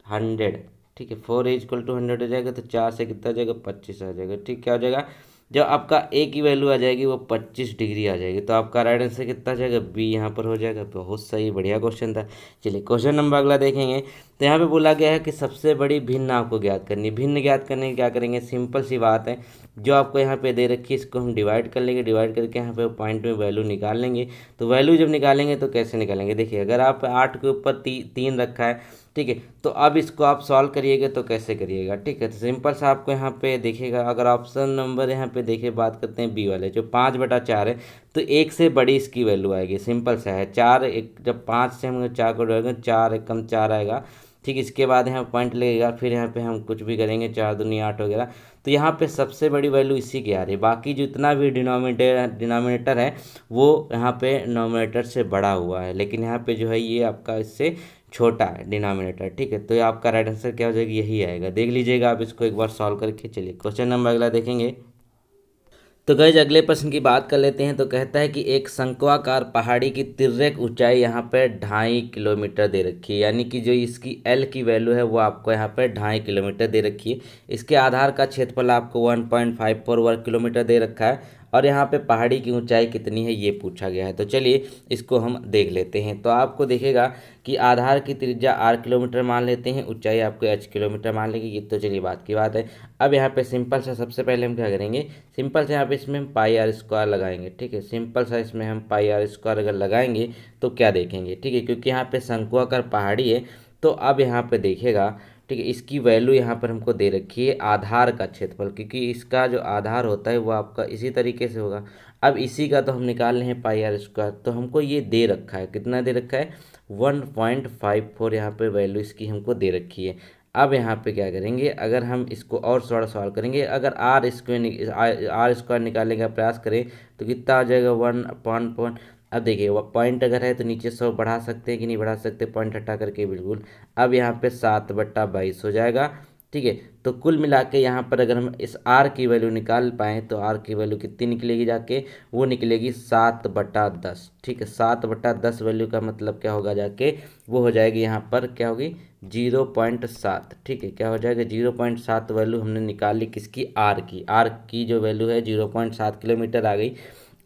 100, ठीक है। 4a इज इक्वल टू 100 हो जाएगा, तो 4 से कितना जाएगा 25 आ जाएगा, ठीक। क्या हो जाएगा, जब आपका ए की वैल्यू आ जाएगी वो 25 डिग्री आ जाएगी। तो आपका राइट आंसर कितना जाएगा, बी यहाँ पर हो जाएगा। बहुत सही, बढ़िया क्वेश्चन था। चलिए क्वेश्चन नंबर अगला देखेंगे। तो यहाँ पे बोला गया है कि सबसे बड़ी भिन्न आपको ज्ञात करनी। भिन्न ज्ञात करने की क्या करेंगे, सिंपल सी बात है, जो आपको यहाँ पे दे रखी है इसको हम डिवाइड कर लेंगे, डिवाइड करके यहाँ पे पॉइंट में वैल्यू निकाल लेंगे। तो वैल्यू जब निकालेंगे तो कैसे निकालेंगे, देखिए अगर आप 8 के ऊपर 3 रखा है, ठीक है, तो अब इसको आप सॉल्व करिएगा तो कैसे करिएगा, ठीक है। तो सिंपल सा आपको यहाँ पे देखिएगा, अगर ऑप्शन नंबर यहाँ पे देखिए बात करते हैं बी वाले, जो 5/4 है, तो 1 से बड़ी इसकी वैल्यू आएगी। सिंपल सा है, 4 एक जब 5 से हम 4 को डिवाइड करेंगे, 4 एक कम 4 आएगा, ठीक। इसके बाद यहाँ पॉइंट लगेगा, फिर यहाँ पे हम कुछ भी करेंगे, 4 दूनी 8 वगैरह। तो यहाँ पे सबसे बड़ी वैल्यू इसी की आ रही है, बाकी जितना भी डिनोमिनेटर है वो यहाँ पे नोमिनेटर से बड़ा हुआ है, लेकिन यहाँ पे जो है ये आपका इससे छोटा है डिनोमिनेटर, ठीक है। तो ये आपका राइट आंसर क्या हो जाएगा, यही आएगा। देख लीजिएगा आप इसको एक बार सॉल्व करके। चलिए क्वेश्चन नंबर अगला देखेंगे। तो गाइस अगले प्रश्न की बात कर लेते हैं। तो कहता है कि एक शंक्वाकार पहाड़ी की तिर्यक ऊंचाई यहाँ पे 2.5 किलोमीटर दे रखी है, यानी कि जो इसकी एल की वैल्यू है वो आपको यहाँ पे 2.5 किलोमीटर दे रखी है। इसके आधार का क्षेत्रफल आपको 1.54 वर्ग किलोमीटर दे रखा है, और यहाँ पे पहाड़ी की ऊंचाई कितनी है ये पूछा गया है। तो चलिए इसको हम देख लेते हैं। तो आपको देखेगा कि आधार की त्रिज्या r किलोमीटर मान लेते हैं, ऊंचाई आपको h किलोमीटर मान लेंगे, ये तो चलिए बात की बात है। अब यहाँ पे सिंपल सा सबसे पहले हम क्या करेंगे, सिंपल से यहाँ पे इसमें हम पाई r स्क्वायर लगाएंगे, ठीक है। सिंपल सा इसमें हम पाई r स्क्वायर अगर लगाएंगे तो क्या देखेंगे, ठीक है, क्योंकि यहाँ पे शंक्वाकार पहाड़ी है। तो अब यहाँ पे देखेगा, ठीक है, इसकी वैल्यू यहाँ पर हमको दे रखी है आधार का क्षेत्रफल, क्योंकि इसका जो आधार होता है वो आपका इसी तरीके से होगा। अब इसी का तो हम निकाल रहे हैं पाई r स्क्वायर, तो हमको ये दे रखा है, कितना दे रखा है 1.54 यहाँ पे वैल्यू इसकी हमको दे रखी है। अब यहाँ पे क्या करेंगे, अगर हम इसको और थोड़ा सॉल्व करेंगे, अगर r स्क्वायर निकालने का प्रयास करें तो कितना आ जाएगा 1 अब देखिए पॉइंट अगर है तो नीचे 100 बढ़ा सकते हैं कि नहीं बढ़ा सकते, पॉइंट हटा करके बिल्कुल। अब यहाँ पे 7/22 हो जाएगा, ठीक है। तो कुल मिला के यहाँ पर अगर हम इस r की वैल्यू निकाल पाएँ तो r की वैल्यू कितनी निकलेगी, जाके वो निकलेगी 7/10, ठीक है। 7/10 वैल्यू का मतलब क्या होगा, जाके वो हो जाएगी यहाँ पर क्या होगी 0.7, ठीक है। क्या हो जाएगा 0.7 वैल्यू हमने निकाल ली किसकी, r की जो वैल्यू है 0.7 किलोमीटर आ गई।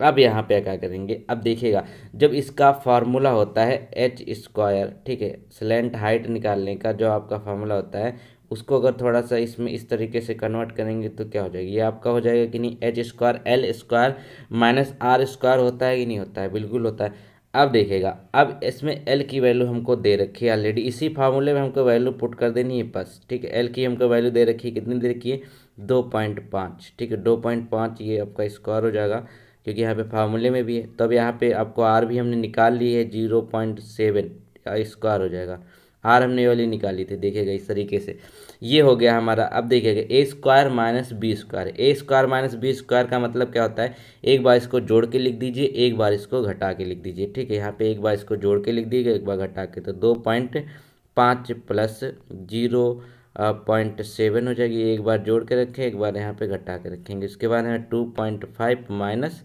अब यहाँ पे क्या करेंगे, अब देखिएगा जब इसका फार्मूला होता है एच स्क्वायर, ठीक है, स्लैंट हाइट निकालने का जो आपका फार्मूला होता है उसको अगर थोड़ा सा इसमें इस तरीके से कन्वर्ट करेंगे तो क्या हो जाएगा, ये आपका हो जाएगा कि नहीं, H square L square minus R square होता है कि नहीं होता है, बिल्कुल होता है। अब देखिएगा, अब इसमें एल की वैल्यू हमको दे रखी है ऑलरेडी, इसी फार्मूले में हमको वैल्यू पुट कर देनी है बस, ठीक है। एल की हमको वैल्यू दे रखी है, कितनी दे रखी है, 2.5, ठीक है, 2.5 ये आपका स्क्वायर हो जाएगा क्योंकि यहाँ पे फार्मूले में भी है। तो अब यहाँ पे आपको आर भी हमने निकाल ली है, 0.7 स्क्वायर हो जाएगा, आर हमने ये वाली निकाली थी, देखिएगा इस तरीके से ये हो गया हमारा। अब देखिएगा ए स्क्वायर माइनस बी स्क्वायर, ए स्क्वायर माइनस बी स्क्वायर का मतलब क्या होता है, एक बार इसको जोड़ के लिख दीजिए, एक बार इसको घटा के लिख दीजिए, ठीक है। यहाँ पे एक बार इसको जोड़ के लिख दीजिएगा, एक बार घटा के, तो 2.5 प्लस 0.7 हो जाएगी, एक बार जोड़ के रखें, एक बार यहाँ पे घटा के रखेंगे, उसके बाद है 2.5 माइनस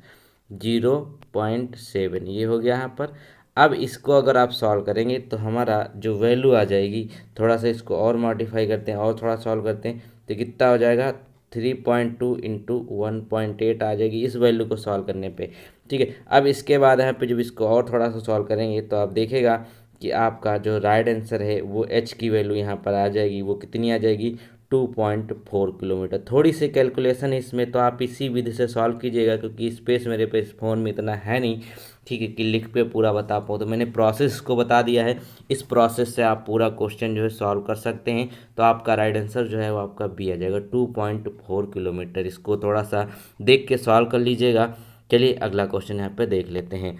0.7, ये हो गया यहाँ पर। अब इसको अगर आप सॉल्व करेंगे तो हमारा जो वैल्यू आ जाएगी, थोड़ा सा इसको और मॉडिफाई करते हैं और थोड़ा सॉल्व करते हैं तो कितना हो जाएगा, 3.2 इंटू 1.8 आ जाएगी इस वैल्यू को सॉल्व करने पे, ठीक है। अब इसके बाद यहाँ पे जब इसको और थोड़ा सा सॉल्व करेंगे तो आप देखेगा कि आपका जो राइट आंसर है वो एच की वैल्यू यहाँ पर आ जाएगी, वो कितनी आ जाएगी, 2.4 किलोमीटर। थोड़ी सी कैलकुलेशन है इसमें, तो आप इसी विधि से सॉल्व कीजिएगा क्योंकि स्पेस मेरे पे इस फ़ोन में इतना है नहीं, ठीक है, कि लिख पे पूरा बता पाऊँ। तो मैंने प्रोसेस को बता दिया है, इस प्रोसेस से आप पूरा क्वेश्चन जो है सॉल्व कर सकते हैं। तो आपका राइट आंसर जो है वो आपका बी आ जाएगा, 2.4 किलोमीटर। इसको थोड़ा सा देख के सॉल्व कर लीजिएगा। चलिए अगला क्वेश्चन यहाँ पे देख लेते हैं।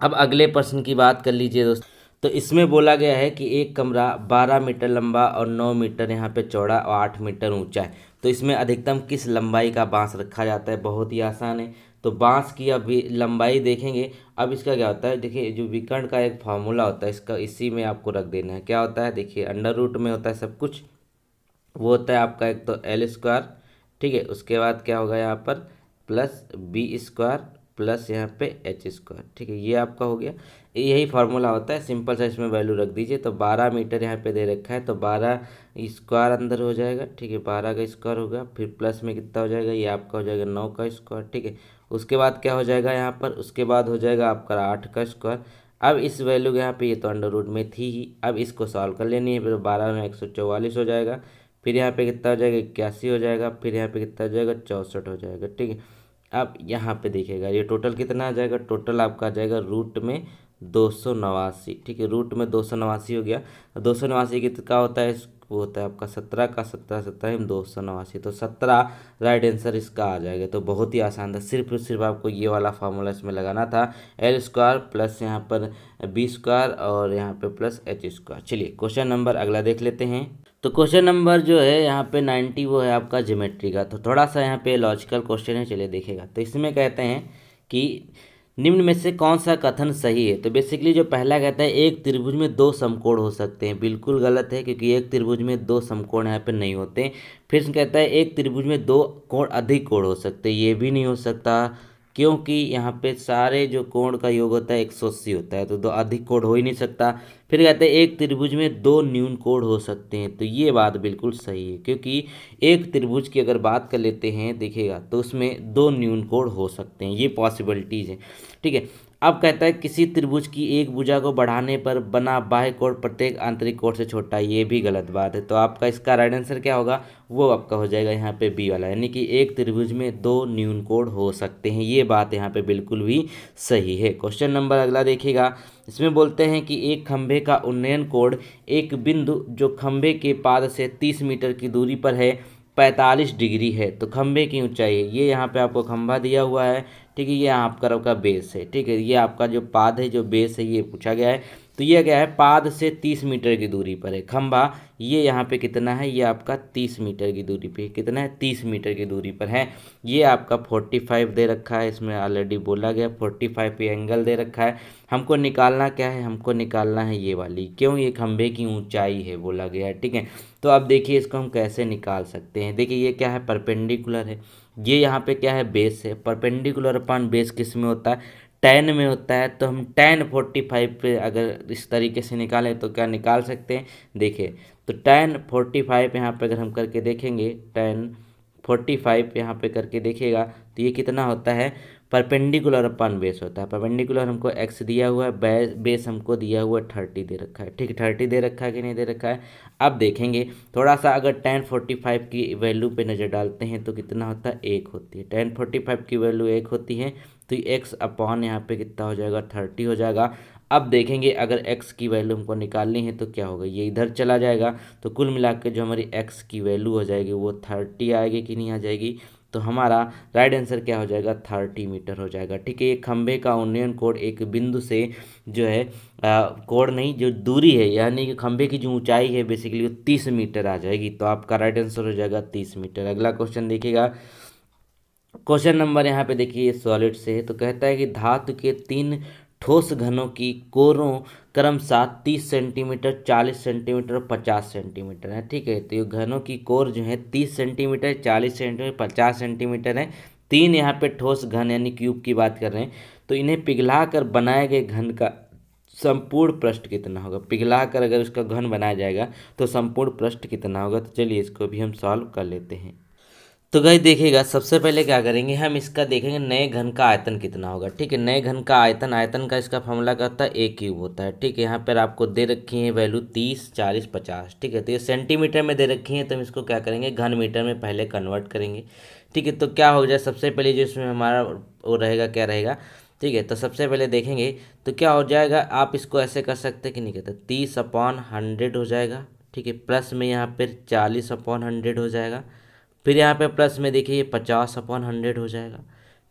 अब अगले प्रश्न की बात कर लीजिए दोस्तों। तो इसमें बोला गया है कि एक कमरा 12 मीटर लंबा और 9 मीटर यहाँ पे चौड़ा और 8 मीटर ऊंचा है, तो इसमें अधिकतम किस लंबाई का बांस रखा जाता है। बहुत ही आसान है। तो बांस की अभी लंबाई देखेंगे। अब इसका क्या होता है, देखिए जो विकर्ण का एक फार्मूला होता है इसका, इसी में आपको रख देना है। क्या होता है, देखिए अंडर रूट में होता है सब कुछ, वो होता है आपका एक तो एल स्क्वायर, ठीक है, उसके बाद क्या होगा यहाँ पर प्लस बी स्क्वायर प्लस यहाँ पे एच स्क्वायर, ठीक है, ये आपका हो गया। यही फार्मूला होता है, सिंपल सा इसमें वैल्यू रख दीजिए। तो 12 मीटर यहाँ पे दे रखा है, तो 12 स्क्वायर अंदर हो जाएगा, ठीक है, 12 का स्क्वायर होगा, फिर प्लस में कितना हो जाएगा, ये आपका हो जाएगा 9 का स्क्वायर, ठीक है। उसके बाद क्या हो जाएगा यहाँ पर, उसके बाद हो जाएगा आपका 8 का स्क्वायर। अब इस वैल्यू के यहाँ पे, ये तो अंडर रूट में थी ही, अब इसको सॉल्व कर लेनी है। फिर 12 में 144 हो जाएगा, फिर यहाँ पे कितना हो जाएगा, 81 हो जाएगा, फिर यहाँ पे कितना हो जाएगा, 64 हो जाएगा, ठीक है। अब यहाँ पे देखिएगा ये टोटल कितना आ जाएगा, टोटल आपका आ जाएगा रूट में 289, ठीक है, रूट में 289 हो गया। 289 कितना होता है, वो होता है आपका 17 का 17 17 289, तो 17 राइट आंसर इसका आ जाएगा। तो बहुत ही आसान था, सिर्फ और सिर्फ आपको ये वाला फार्मूला इसमें लगाना था, एल स्क्वायर प्लस यहाँ पर बी स्क्वायर और यहाँ पे प्लस एच स्क्वायर। चलिए क्वेश्चन नंबर अगला देख लेते हैं। तो क्वेश्चन नंबर जो है यहाँ पे 90 वो है आपका ज्योमेट्री का। तो थोड़ा सा यहाँ पे लॉजिकल क्वेश्चन है, चलिए देखेगा। तो इसमें कहते हैं कि निम्न में से कौन सा कथन सही है। तो बेसिकली जो पहला कहता है एक त्रिभुज में दो समकोण हो सकते हैं, बिल्कुल गलत है क्योंकि एक त्रिभुज में दो समकोण यहाँ पे नहीं होते। फिर कहता है एक त्रिभुज में दो कोण अधिक कोण हो सकते हैं, ये भी नहीं हो सकता क्योंकि यहाँ पे सारे जो कोण का योग होता है 180 होता है, तो दो अधिक कोण हो ही नहीं सकता। फिर कहते हैं एक त्रिभुज में दो न्यून कोण हो सकते हैं, तो ये बात बिल्कुल सही है क्योंकि एक त्रिभुज की अगर बात कर लेते हैं देखिएगा तो उसमें दो न्यून कोण हो सकते हैं, ये पॉसिबिलिटीज़ है, ठीक है। अब कहता है किसी त्रिभुज की एक भुजा को बढ़ाने पर बना बाह्य कोण प्रत्येक आंतरिक कोण से छोटा, ये भी गलत बात है। तो आपका इसका राइट आंसर क्या होगा, वो आपका हो जाएगा यहाँ पे बी वाला, यानी कि एक त्रिभुज में दो न्यून कोण हो सकते हैं, ये बात यहाँ पे बिल्कुल भी सही है। क्वेश्चन नंबर अगला देखिएगा। इसमें बोलते हैं कि एक खंभे का उन्नयन कोण एक बिंदु जो खंभे के पाद से 30 मीटर की दूरी पर है 45 डिग्री है। तो खंभे की ऊंचाई है, ये यहाँ पे आपको खंभा दिया हुआ है, ठीक है, ये आपका बेस है, ठीक है, ये आपका जो पाद है जो बेस है ये पूछा गया है। तो ये क्या है, पाद से 30 मीटर की दूरी पर है खंभा, ये यहाँ पे कितना है, ये आपका 30 मीटर की दूरी पे कितना है, 30 मीटर की दूरी पर है। ये आपका 45 दे रखा है, इसमें ऑलरेडी बोला गया 45 पे एंगल दे रखा है। हमको निकालना क्या है, हमको निकालना है ये वाली, क्यों, ये खंभे की ऊंचाई है बोला गया है, ठीक है। तो अब देखिए इसको हम कैसे निकाल सकते हैं। देखिए ये क्या है, परपेंडिकुलर है, ये यहाँ पे क्या है, बेस है। परपेंडिकुलर अपॉन बेस किस में होता है, tan में होता है। तो हम tan 45 पे अगर इस तरीके से निकालें तो क्या निकाल सकते हैं, देखिए तो tan 45 यहाँ पे अगर हम करके देखेंगे, tan 45 यहाँ पे करके देखिएगा तो ये कितना होता है परपेंडिकुलर अपन बेस होता है। परपेंडिकुलर हमको x दिया हुआ है, बेस हमको दिया हुआ है 30 दे रखा है। ठीक है, 30 दे रखा है कि नहीं दे रखा है। अब देखेंगे थोड़ा सा, अगर tan 45 की वैल्यू पे नज़र डालते हैं तो कितना होता है, 1 होती है। tan 45 की वैल्यू 1 होती है तो x अपॉन यहाँ पे कितना हो जाएगा, 30 हो जाएगा। अब देखेंगे अगर x की वैल्यू हमको निकालनी है तो क्या होगा, ये इधर चला जाएगा, तो कुल मिला के जो हमारी x की वैल्यू हो जाएगी वो 30 आएगी कि नहीं आ जाएगी। तो हमारा राइट आंसर क्या हो जाएगा, 30 मीटर हो जाएगा। ठीक है, ये खंभे का उन्नयन कोण एक बिंदु से जो है कोण नहीं, जो दूरी है यानी कि खंभे की जो ऊंचाई है बेसिकली वो 30 मीटर आ जाएगी। तो आपका राइट आंसर हो जाएगा 30 मीटर। अगला क्वेश्चन देखिएगा, क्वेश्चन नंबर यहाँ पे देखिए सॉलिड से है। तो कहता है कि धातु के 3 ठोस घनों की कोरों क्रमशः 30 सेंटीमीटर, 40 सेंटीमीटर और 50 सेंटीमीटर है। ठीक है, तो ये घनों की कोर जो है 30 सेंटीमीटर, 40 सेंटीमीटर, 50 सेंटीमीटर है। 3 यहाँ पे ठोस घन यानी क्यूब की बात कर रहे हैं। तो इन्हें पिघला कर बनाए गए घन का संपूर्ण पृष्ठ कितना होगा। पिघला कर अगर उसका घन बनाया जाएगा तो संपूर्ण पृष्ठ कितना होगा। तो चलिए इसको भी हम सॉल्व कर लेते हैं। तो गाइस देखिएगा, सबसे पहले क्या करेंगे, हम इसका देखेंगे नए घन का आयतन कितना होगा। ठीक है, नए घन का आयतन, आयतन का इसका फॉर्मूला क्या होता है, ए क्यूब होता है। ठीक है, यहाँ पर आपको दे रखी है वैल्यू 30, 40, 50। ठीक है, तो ये सेंटीमीटर में दे रखी है, तो हम इसको क्या करेंगे, घन मीटर में पहले कन्वर्ट करेंगे। ठीक है, तो क्या हो जाए, सबसे पहले जो इसमें हमारा वो रहेगा, क्या रहेगा। ठीक है, तो सबसे पहले देखेंगे तो क्या हो जाएगा, आप इसको ऐसे कर सकते हैं कि नहीं कहते, 30/100 हो जाएगा। ठीक है, प्लस में यहाँ पर 40/100 हो जाएगा। फिर यहाँ पे प्लस में देखिए 50/100 हो जाएगा।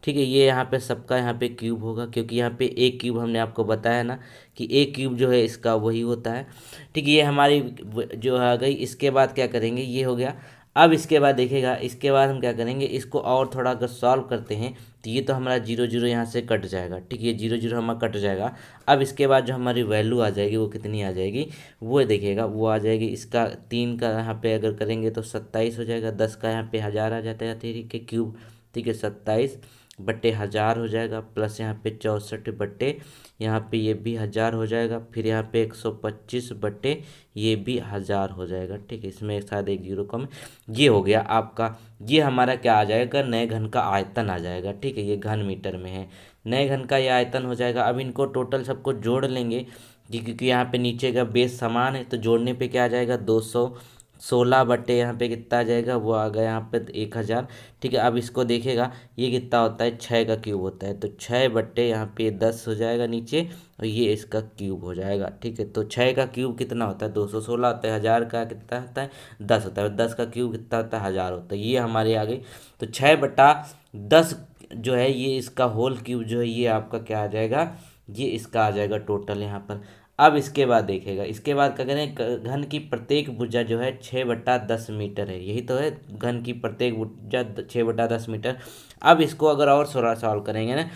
ठीक है, ये यहाँ पे सबका यहाँ पे क्यूब होगा, क्योंकि यहाँ पे एक क्यूब हमने आपको बताया ना कि एक क्यूब जो है इसका वही होता है। ठीक है, ये हमारी जो आ गई। इसके बाद क्या करेंगे, ये हो गया। अब इसके बाद देखिएगा, इसके बाद हम क्या करेंगे, इसको और थोड़ा अगर सॉल्व करते हैं तो ये तो हमारा 0 0 यहाँ से कट जाएगा। ठीक है, 0 0 हमारा कट जाएगा। अब इसके बाद जो हमारी वैल्यू आ जाएगी वो कितनी आ जाएगी, वो देखिएगा, वो आ जाएगी इसका 3 का यहाँ पे अगर करेंगे तो 27 हो जाएगा। 10 का यहाँ पे 1000 आ जाता है, 3 के क्यूब। ठीक है, 27/1000 हो जाएगा, प्लस यहाँ पे 64 बट्टे यहाँ पे ये भी 1000 हो जाएगा। फिर यहाँ पे 125 बट्टे ये भी 1000 हो जाएगा। ठीक है, इसमें एक साथ एक जीरो कम, ये हो गया आपका। ये हमारा क्या आ जाएगा, नए घन का आयतन आ जाएगा। ठीक है, ये घन मीटर में है, नए घन का ये आयतन हो जाएगा। अब इनको टोटल सबको जोड़ लेंगे, क्योंकि यहाँ पे नीचे का बेस समान है, तो जोड़ने पे क्या आ जाएगा, 216 बट्टे यहाँ पे कितना आ जाएगा, वो आ गया यहाँ पे 1000। ठीक है, अब इसको देखेगा, ये कितना होता है, 6 का क्यूब होता है, तो 6 बट्टे यहाँ पे 10 हो जाएगा नीचे, और ये इसका क्यूब हो जाएगा। ठीक है, तो 6 का क्यूब कितना होता है, 216 होता है। 1000 का कितना होता है, 10 होता है। 10 का क्यूब कितना होता है, 1000 होता है। ये हमारे आ गई। तो 6/10 जो है ये इसका होल क्यूब जो है ये आपका क्या आ जाएगा, ये इसका आ जाएगा टोटल यहाँ पर। अब इसके बाद देखेगा, इसके बाद क्या करें, घन की प्रत्येक भुजा जो है 6/10 मीटर है। यही तो है, घन की प्रत्येक भुजा 6/10 मीटर। अब इसको अगर और थोड़ा सॉल्व करेंगे ना,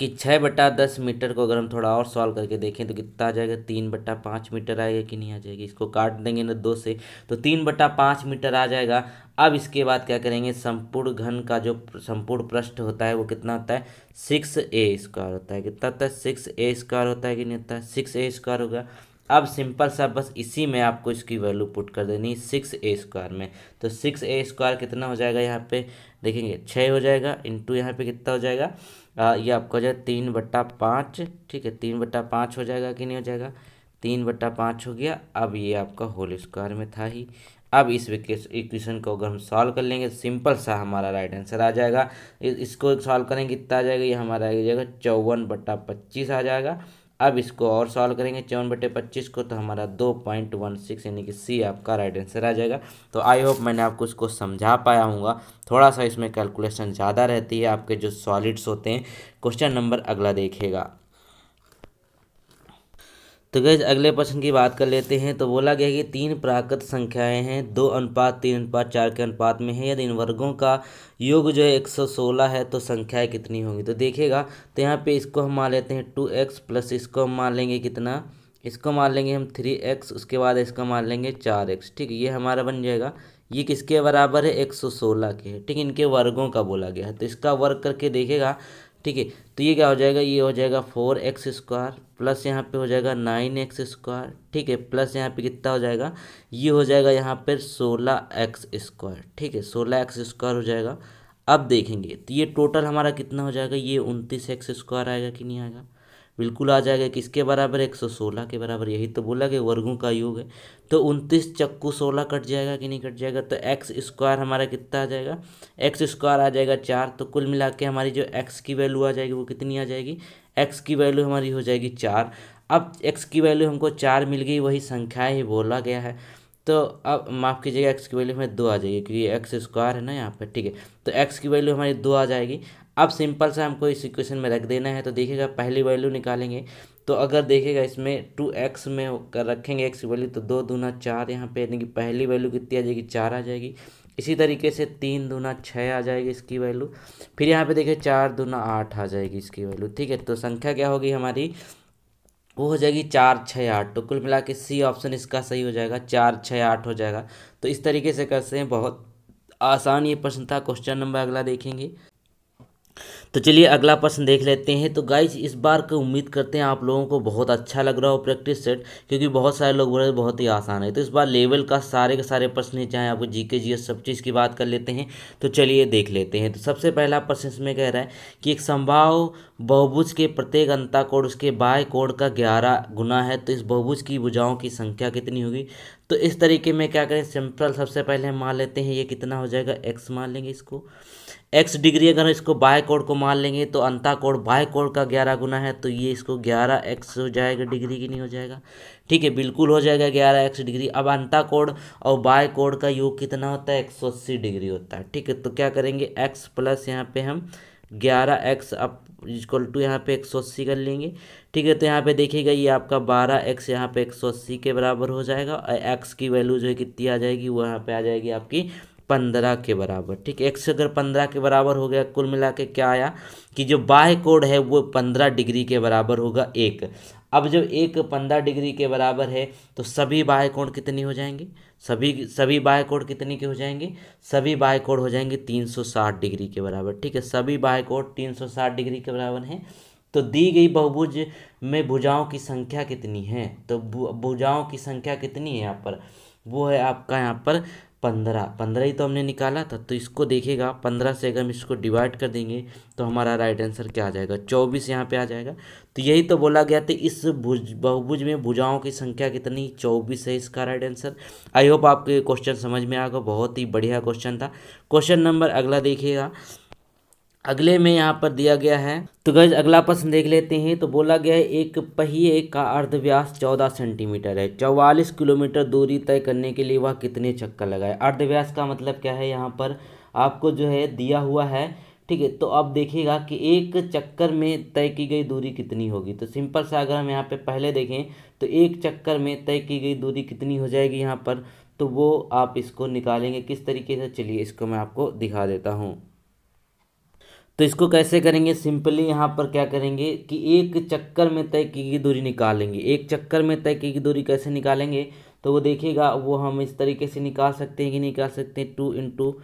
कि 6/10 मीटर को अगर हम थोड़ा और सॉल्व करके देखें तो कितना आ जाएगा, 3/5 मीटर आएगा कि नहीं आ जाएगी। इसको काट देंगे ना 2 से, तो 3/5 मीटर आ जाएगा। अब इसके बाद क्या करेंगे, संपूर्ण घन का जो संपूर्ण पृष्ठ होता है वो कितना होता है, 6a² होता है। कितना होता है, 6a² होता है कि नहीं होता है, 6a² होगा। अब सिंपल सा बस इसी में आपको इसकी वैल्यू पुट कर देनी है 6a² में। तो 6a² कितना हो जाएगा, यहाँ पे देखेंगे 6 हो जाएगा, इंटू यहाँ पे कितना हो जाएगा, ये आपका हो जाएगा 3/5। ठीक है, 3/5 हो जाएगा कि नहीं हो जाएगा, 3/5 हो गया। अब ये आपका होल स्क्वायर में था ही। अब इस इक्वेशन को अगर हम सॉल्व कर लेंगे, सिंपल सा हमारा राइट आंसर आ जाएगा। इसको सॉल्व करेंगे कितना आ जाएगा, ये हमारा आ जाएगा 54/25 आ जाएगा। अब इसको और सॉल्व करेंगे 54/25 को, तो हमारा 2.16 यानी कि सी आपका राइट आंसर आ जाएगा। तो आई होप मैंने आपको इसको समझा पाया हूँगा। थोड़ा सा इसमें कैलकुलेशन ज़्यादा रहती है आपके जो सॉलिड्स होते हैं। क्वेश्चन नंबर अगला देखिएगा। तो गैस अगले प्रश्न की बात कर लेते हैं। तो बोला गया कि 3 प्राकृत संख्याएं हैं, 2:3:4 के अनुपात में है। यदि इन वर्गों का योग जो है 116 है तो संख्याएं कितनी होंगी। तो देखिएगा, तो यहाँ पे इसको हम मान लेते हैं 2x, प्लस इसको हम मान लेंगे कितना, इसको मान लेंगे हम 3x, उसके बाद इसका मान लेंगे 4x। ठीक है, ये हमारा बन जाएगा। ये किसके बराबर है, 116 के है। ठीक है, इनके वर्गों का बोला गया है, तो इसका वर्ग करके देखेगा। ठीक है, तो ये क्या हो जाएगा, ये हो जाएगा 4x², प्लस यहाँ पे हो जाएगा 9x²। ठीक है, प्लस यहाँ पे कितना हो जाएगा, ये हो जाएगा यहाँ पर 16x²। ठीक है, 16x² हो जाएगा। अब देखेंगे तो ये टोटल हमारा कितना हो जाएगा, ये 29x² आएगा कि नहीं आएगा, बिल्कुल आ जाएगा। किसके बराबर, 116 के बराबर। यही तो बोला कि वर्गों का योग है। तो 29 चक्कू 16 कट जाएगा कि नहीं कट जाएगा, तो x² हमारा कितना आ जाएगा, x² आ जाएगा 4। तो कुल मिला के हमारी जो x की वैल्यू आ जाएगी वो कितनी आ जाएगी, x की वैल्यू हमारी हो जाएगी 4। अब x की वैल्यू हमको 4 मिल गई, वही संख्याएं ही बोला गया है। तो अब माफ़ कीजिएगा, x की वैल्यू हमें 2 आ जाएगी क्योंकि x² है ना यहाँ पर, ठीक है। तो x की वैल्यू हमारी 2 आ जाएगी। अब सिंपल सा हमको इस इक्वेशन में रख देना है। तो देखिएगा पहली वैल्यू निकालेंगे, तो अगर देखिएगा इसमें 2x में रखेंगे x की वैल्यू, तो 2 दूना 4 यहाँ पे, यानी कि पहली वैल्यू कितनी आ जाएगी, 4 आ जाएगी। इसी तरीके से 3 दूना 6 आ जाएगी इसकी वैल्यू। फिर यहाँ पे देखिए 4 दूना 8 आ जाएगी इसकी वैल्यू, ठीक है। तो संख्या क्या होगी हमारी, वो हो जाएगी 4 6 8। तो कुल मिला के सी ऑप्शन इसका सही हो जाएगा, 4 6 8 हो जाएगा। तो इस तरीके से करते हैं, बहुत आसान ये प्रश्न था। क्वेश्चन नंबर अगला देखेंगे। तो चलिए अगला प्रश्न देख लेते हैं। तो गाइस इस बार का उम्मीद करते हैं आप लोगों को बहुत अच्छा लग रहा हो प्रैक्टिस सेट, क्योंकि बहुत सारे लोग बोल रहे हैं बहुत ही आसान है। तो इस बार लेवल का सारे के सारे प्रश्न हैं, चाहे आपको जीके जीएस सब चीज़ की बात कर लेते हैं। तो चलिए देख लेते हैं। तो सबसे पहला प्रश्न इसमें कह रहा है कि एक संभाव बहुभुज के प्रत्येक अंताकोण उसके बाह्य कोण का 11 गुना है, तो इस बहुभुज की भुजाओं की संख्या कितनी होगी। तो इस तरीके में क्या करें, सिंपल सबसे पहले हम मान लेते हैं ये कितना हो जाएगा, x मान लेंगे इसको। x डिग्री अगर इसको बाह्य कोण को मान लेंगे तो अंताकोण बाह्य कोण का 11 गुना है, तो ये इसको 11x हो जाएगा डिग्री की नहीं हो जाएगा, ठीक है, बिल्कुल हो जाएगा 11x डिग्री। अब अंताकोण और बाह्य कोण का योग कितना होता है, 180 डिग्री होता है, ठीक है। तो क्या करेंगे, x प्लस यहाँ पे हम 11x अब इक्वल टू यहाँ पे 180 कर लेंगे, ठीक है। तो यहाँ पे देखिएगा ये आपका 12x यहाँ पे 180 के बराबर हो जाएगा, और x की वैल्यू जो है कितनी आ जाएगी, वो यहाँ पे आ जाएगी आपकी 15 के बराबर, ठीक है। x अगर 15 के बराबर हो गया, कुल मिला के क्या आया कि जो बाह्य कोण है वो 15 डिग्री के बराबर होगा एक। अब जब एक 15 डिग्री के बराबर है तो सभी बाह्य कोण कितनी हो जाएंगे, सभी बाह्य कोण कितनी के हो जाएंगे, सभी बाह्य कोण हो जाएंगे 360 डिग्री के बराबर, ठीक है। सभी बाह्य कोण 360 डिग्री के बराबर हैं। तो दी गई बहुभुज में भुजाओं की संख्या कितनी है, तो भुजाओं की संख्या कितनी है यहाँ पर, वो है आपका यहाँ पर 15 ही तो हमने निकाला था। तो इसको देखिएगा 15 से अगर हम इसको डिवाइड कर देंगे तो हमारा राइट आंसर क्या आ जाएगा, 24 यहाँ पे आ जाएगा। तो यही तो बोला गया था, इस बहुभुज में भुजाओं की संख्या कितनी, 24 है इसका राइट आंसर। आई होप आपको ये क्वेश्चन समझ में आ गया, बहुत ही बढ़िया क्वेश्चन था। क्वेश्चन नंबर अगला देखिएगा। अगले में यहाँ पर दिया गया है, तो गाइस अगला प्रश्न देख लेते हैं। तो बोला गया है एक पहिए का अर्धव्यास 14 सेंटीमीटर है, 44 किलोमीटर दूरी तय करने के लिए वह कितने चक्कर लगाए। अर्धव्यास का मतलब क्या है, यहाँ पर आपको जो है दिया हुआ है, ठीक है। तो अब देखिएगा कि एक चक्कर में तय की गई दूरी कितनी होगी। तो सिंपल सा अगर हम यहाँ पे पहले देखें तो एक चक्कर में तय की गई दूरी कितनी हो जाएगी यहाँ पर, तो वो आप इसको निकालेंगे किस तरीके से, चलिए इसको मैं आपको दिखा देता हूँ। तो इसको कैसे करेंगे, सिंपली यहाँ पर क्या करेंगे कि एक चक्कर में तय की गई दूरी निकालेंगे। एक चक्कर में तय की गई दूरी कैसे निकालेंगे, तो वो देखिएगा वो हम इस तरीके से निकाल सकते हैं कि निकाल सकते हैं, 2 ×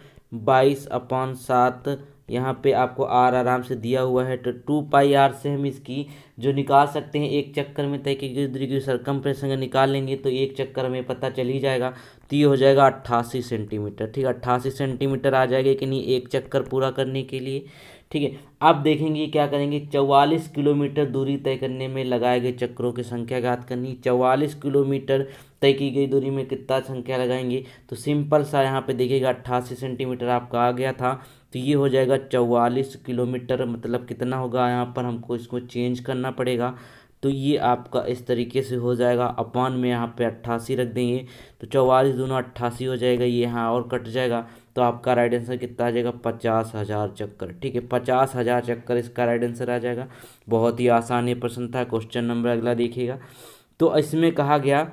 22/7। यहाँ पे आपको r आराम से दिया हुआ है, तो 2πr से हम इसकी जो निकाल सकते हैं एक चक्कर में तय की गई दूरी की सरकमफ्रेंस अगर निकाल लेंगे तो एक चक्कर में पता चल ही जाएगा। तो ये हो जाएगा 88 सेंटीमीटर, ठीक है। 88 सेंटीमीटर आ जाएगा कि नहीं एक चक्कर पूरा करने के लिए, ठीक है। अब देखेंगे क्या करेंगे, 44 किलोमीटर दूरी तय करने में लगाए गए चक्रों की संख्या ज्ञात करनी। 44 किलोमीटर तय की गई दूरी में कितना संख्या लगाएंगे, तो सिंपल सा यहाँ पे देखिएगा 88 सेंटीमीटर आपका आ गया था, तो ये हो जाएगा 44 किलोमीटर, मतलब कितना होगा यहाँ पर हमको इसको चेंज करना पड़ेगा। तो ये आपका इस तरीके से हो जाएगा, अपान में यहाँ पे 88 रख देंगे, तो 44 दूना 88 हो जाएगा, ये यहाँ और कट जाएगा। तो आपका राइट आंसर कितना आ जाएगा, 50,000 चक्कर, ठीक है। 50,000 चक्कर इसका राइट आंसर आ जाएगा। बहुत ही आसान ये प्रश्न था। क्वेश्चन नंबर अगला देखिएगा। तो इसमें कहा गया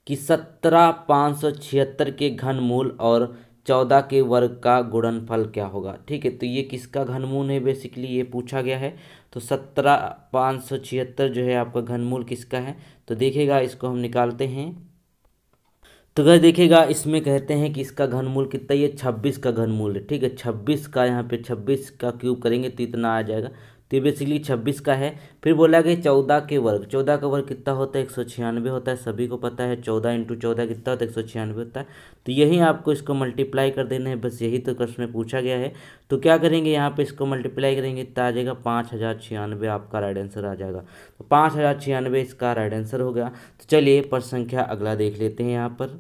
कि 17,576 के घनमूल और 14 के वर्ग का गुणनफल क्या होगा, ठीक है। तो ये किसका घनमूल है, बेसिकली ये पूछा गया है। तो 17,576 जो है आपका घनमूल किसका है, तो देखिएगा इसको हम निकालते हैं। तो गाइस देखिएगा इसमें कहते हैं कि इसका घनमूल कितना, ये 26 का घनमूल है, ठीक है। 26 का यहाँ पे 26 का क्यूब करेंगे तो इतना आ जाएगा। तो ये बेसिकली 26 का है। फिर बोला गया 14 के वर्ग, 14 का वर्ग कितना होता है 196 होता है, सभी को पता है। 14 × 14 कितना होता है 196 होता है। तो यही आपको इसको मल्टीप्लाई कर देना है, बस यही तो क्वेश्चन में पूछा गया है। तो क्या करेंगे यहाँ पे इसको मल्टीप्लाई करेंगे तो आ जाएगा 5096 आपका राइट आंसर आ जाएगा। तो 5096 इसका राइट आंसर हो गया। तो चलिए प्रश्न संख्या अगला देख लेते हैं यहाँ पर।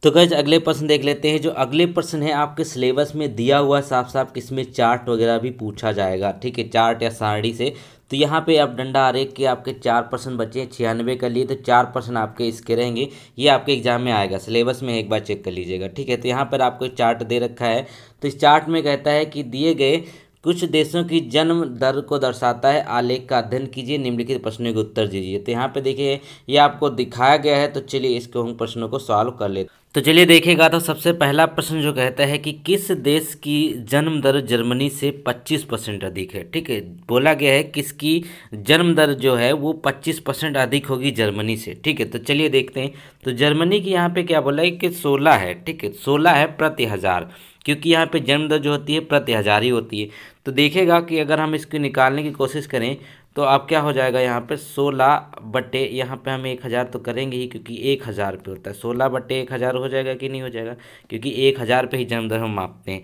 तो गाइस अगले प्रश्न देख लेते हैं। जो अगले प्रश्न है आपके सिलेबस में दिया हुआ साफ साफ किसमें चार्ट वगैरह भी पूछा जाएगा, ठीक है, चार्ट या सारणी से। तो यहाँ पे आप डंडा आरेख के आपके 4 प्रश्न बचे हैं 96 का लिए, तो 4 प्रश्न आपके इसके रहेंगे। ये आपके एग्जाम में आएगा, सिलेबस में एक बार चेक कर लीजिएगा, ठीक है। तो यहाँ पर आपको चार्ट दे रखा है। तो इस चार्ट में कहता है कि दिए गए कुछ देशों की जन्म दर को दर्शाता है आलेख का अध्ययन कीजिए, निम्नलिखित प्रश्नों के उत्तर दीजिए। तो यहाँ पे देखिए ये आपको दिखाया गया है। तो चलिए इसको हम प्रश्नों को सॉल्व कर लेते हैं। तो चलिए देखिएगा। तो सबसे पहला प्रश्न जो कहता है कि किस देश की जन्म दर जर्मनी से 25% अधिक है, ठीक है। बोला गया है किसकी जन्म दर जो है वो 25% अधिक होगी जर्मनी से, ठीक है। तो चलिए देखते हैं। तो जर्मनी की यहाँ पे क्या बोला है कि 16 है, ठीक है, 16 है प्रति हज़ार, क्योंकि यहाँ पे जन्म दर जो होती है प्रति हज़ार ही होती है। तो देखिएगा कि अगर हम इसको निकालने की कोशिश करें तो अब क्या हो जाएगा यहाँ पे 16 बटे यहाँ पे हम 1000 तो करेंगे ही, क्योंकि 1000 पे होता है। 16 बटे 1000 हो जाएगा कि नहीं हो जाएगा, क्योंकि 1000 पे ही जन्म दर हम मापते हैं।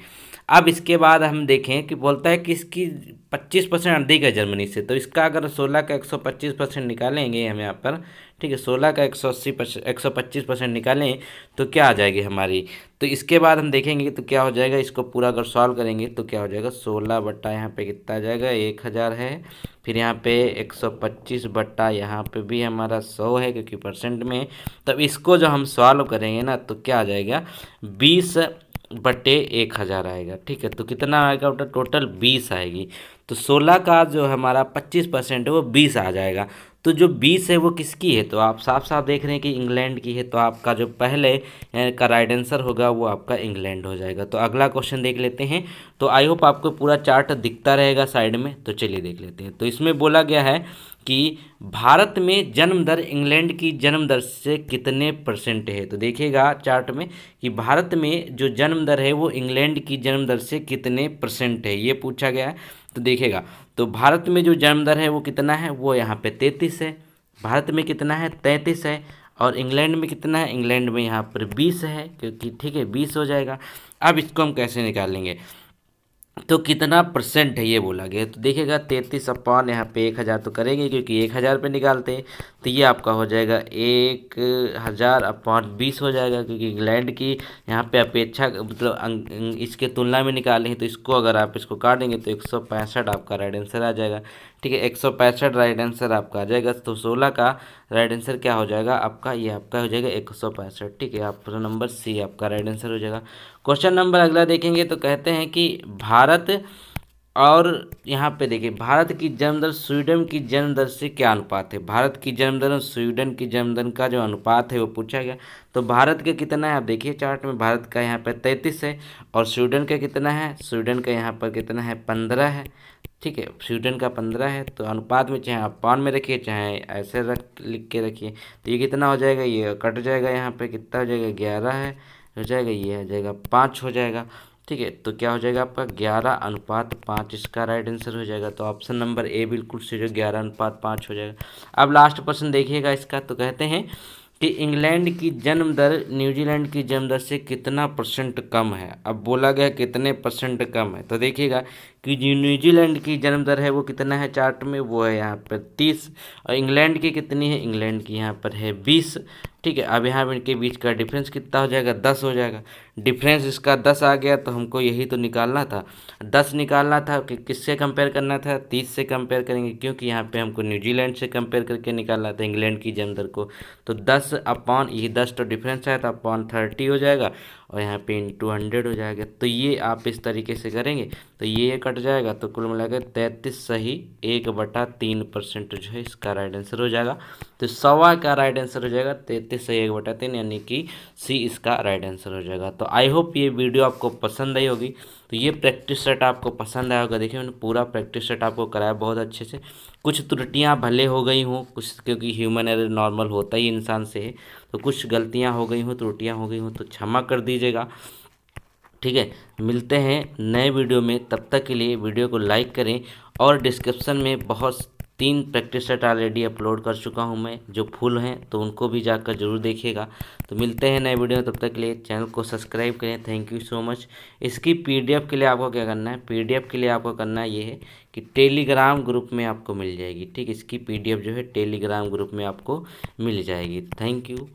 अब इसके बाद हम देखें कि बोलता है कि इसकी 25% अधिक है जर्मनी से। तो इसका अगर 16 का 125% निकालेंगे हम यहाँ पर, ठीक है, 16 का 125% निकालें तो क्या आ जाएगी हमारी। तो इसके बाद हम देखेंगे तो क्या हो जाएगा, इसको पूरा अगर सॉल्व करेंगे तो क्या हो जाएगा 16 बट्टा यहाँ पे कितना आ जाएगा 1000 है, फिर यहाँ पे 125 बट्टा यहाँ पे भी हमारा 100 है क्योंकि परसेंट में। तब इसको जो हम सॉल्व करेंगे ना तो क्या आ जाएगा 20 बटे 1000 आएगा, ठीक है। तो कितना आएगा टोटल 20 आएगी। तो 16 का जो हमारा 25% है वो 20 आ जाएगा। तो जो 20 है वो किसकी है, तो आप साफ साफ देख रहे हैं कि इंग्लैंड की है। तो आपका जो पहले का राइट आंसर होगा वो आपका इंग्लैंड हो जाएगा। तो अगला क्वेश्चन देख लेते हैं। तो आई होप आपको पूरा चार्ट दिखता रहेगा साइड में। तो चलिए देख लेते हैं। तो इसमें बोला गया है कि भारत में जन्म दर इंग्लैंड की जन्म दर से कितने % है। तो देखिएगा चार्ट में कि भारत में जो जन्म दर है वो इंग्लैंड की जन्म दर से कितने % है, ये पूछा गया है। तो देखिएगा तो भारत में जो जन्म दर है वो कितना है, वो यहाँ पे 33 है। भारत में कितना है 33 है। और इंग्लैंड में कितना है, इंग्लैंड में यहाँ पर 20 है, क्योंकि ठीक है 20 हो जाएगा। अब इसको हम कैसे निकालेंगे, तो कितना % है ये बोला गया। तो देखिएगा 33 अपॉन यहाँ पे 1000 तो करेंगे, क्योंकि 1000 पे निकालते हैं। तो ये आपका हो जाएगा 1000 अपॉन 20 हो जाएगा, क्योंकि इंग्लैंड की यहाँ पे अपेक्षा मतलब इसके तुलना में निकाले हैं। तो इसको अगर आप इसको काटेंगे तो 165 आपका राइट आंसर आ जाएगा, ठीक है। 165 राइट आंसर आपका आ जाएगा। तो 16 का राइट आंसर क्या हो जाएगा आपका, ये आपका हो जाएगा 165, ठीक है। आपका नंबर सी आपका राइट आंसर हो जाएगा। क्वेश्चन नंबर अगला देखेंगे। तो कहते हैं कि भारत और यहाँ पे देखिए भारत की जन्म दर स्वीडन की जन्म दर से क्या अनुपात है। भारत की जन्म दर और स्वीडन की जन्म दर का जो अनुपात है वो पूछा गया। तो भारत का कितना है आप देखिए चार्ट में, भारत का यहाँ पे 33 है। और स्वीडन का कितना है, स्वीडन का यहाँ पर कितना है 15 है, ठीक है। स्वीडन का 15 है। तो अनुपात में चाहे आप पान में रखिए चाहे ऐसे लिख के रखिए। तो ये कितना हो जाएगा, ये कट जाएगा, यहाँ पे कितना हो जाएगा 11 है हो जाएगा, ये हो जाएगा 5 हो जाएगा, ठीक है। तो क्या हो जाएगा आपका 11:5 इसका राइट आंसर हो जाएगा। तो ऑप्शन नंबर ए बिल्कुल सही, 11:5 हो जाएगा। अब लास्ट प्रश्न देखिएगा इसका। तो कहते हैं कि इंग्लैंड की जन्म दर न्यूजीलैंड की जन्म दर से कितना % कम है। अब बोला गया कितने % कम है। तो देखिएगा कि जो न्यूजीलैंड की जन्म दर है वो कितना है चार्ट में, वो है यहाँ पर 30। और इंग्लैंड की कितनी है, इंग्लैंड की यहाँ पर है 20, ठीक है। अब यहाँ इनके बीच का डिफरेंस कितना हो जाएगा 10 हो जाएगा। डिफरेंस इसका 10 आ गया। तो हमको यही तो निकालना था, 10 निकालना था कि किससे कंपेयर करना था, 30 से कंपेयर करेंगे, क्योंकि यहाँ पे हमको न्यूजीलैंड से कंपेयर करके निकालना था इंग्लैंड की जन्म दर को। तो 10 अपॉन ये 10 तो डिफरेंस है तो अपॉन 30 हो जाएगा, और यहाँ पे इंटू 100 हो जाएगा। तो ये आप इस तरीके से करेंगे तो ये कट जाएगा। तो कुल मिलाकर 33 सही 1/3% जो है इसका राइट आंसर हो जाएगा। तो 100 का राइट आंसर हो जाएगा 33 सही 1/3, यानी कि सी इसका राइट आंसर हो जाएगा। तो आई होप ये वीडियो आपको पसंद आई होगी। तो ये प्रैक्टिस सेट आपको पसंद आया होगा। देखिए मैंने पूरा प्रैक्टिस सेट आपको कराया बहुत अच्छे से। कुछ त्रुटियां भले हो गई हों, कुछ क्योंकि ह्यूमन एरर नॉर्मल होता ही इंसान से है, तो कुछ गलतियां हो गई हों, त्रुटियां हो गई हों तो क्षमा कर दीजिएगा। ठीक है, मिलते हैं नए वीडियो में, तब तक के लिए वीडियो को लाइक करें। और डिस्क्रिप्शन में बहुत 3 प्रैक्टिस सेट ऑलरेडी अपलोड कर चुका हूं मैं, जो फुल हैं, तो उनको भी जाकर जरूर देखिएगा। तो मिलते हैं नए वीडियो में, तब तक के लिए चैनल को सब्सक्राइब करें। Thank you so much. इसकी पीडीएफ के लिए आपको क्या करना है, पीडीएफ के लिए आपको करना ये है कि टेलीग्राम ग्रुप में आपको मिल जाएगी। ठीक, इसकी पीडीएफ जो है टेलीग्राम ग्रुप में आपको मिल जाएगी। Thank you.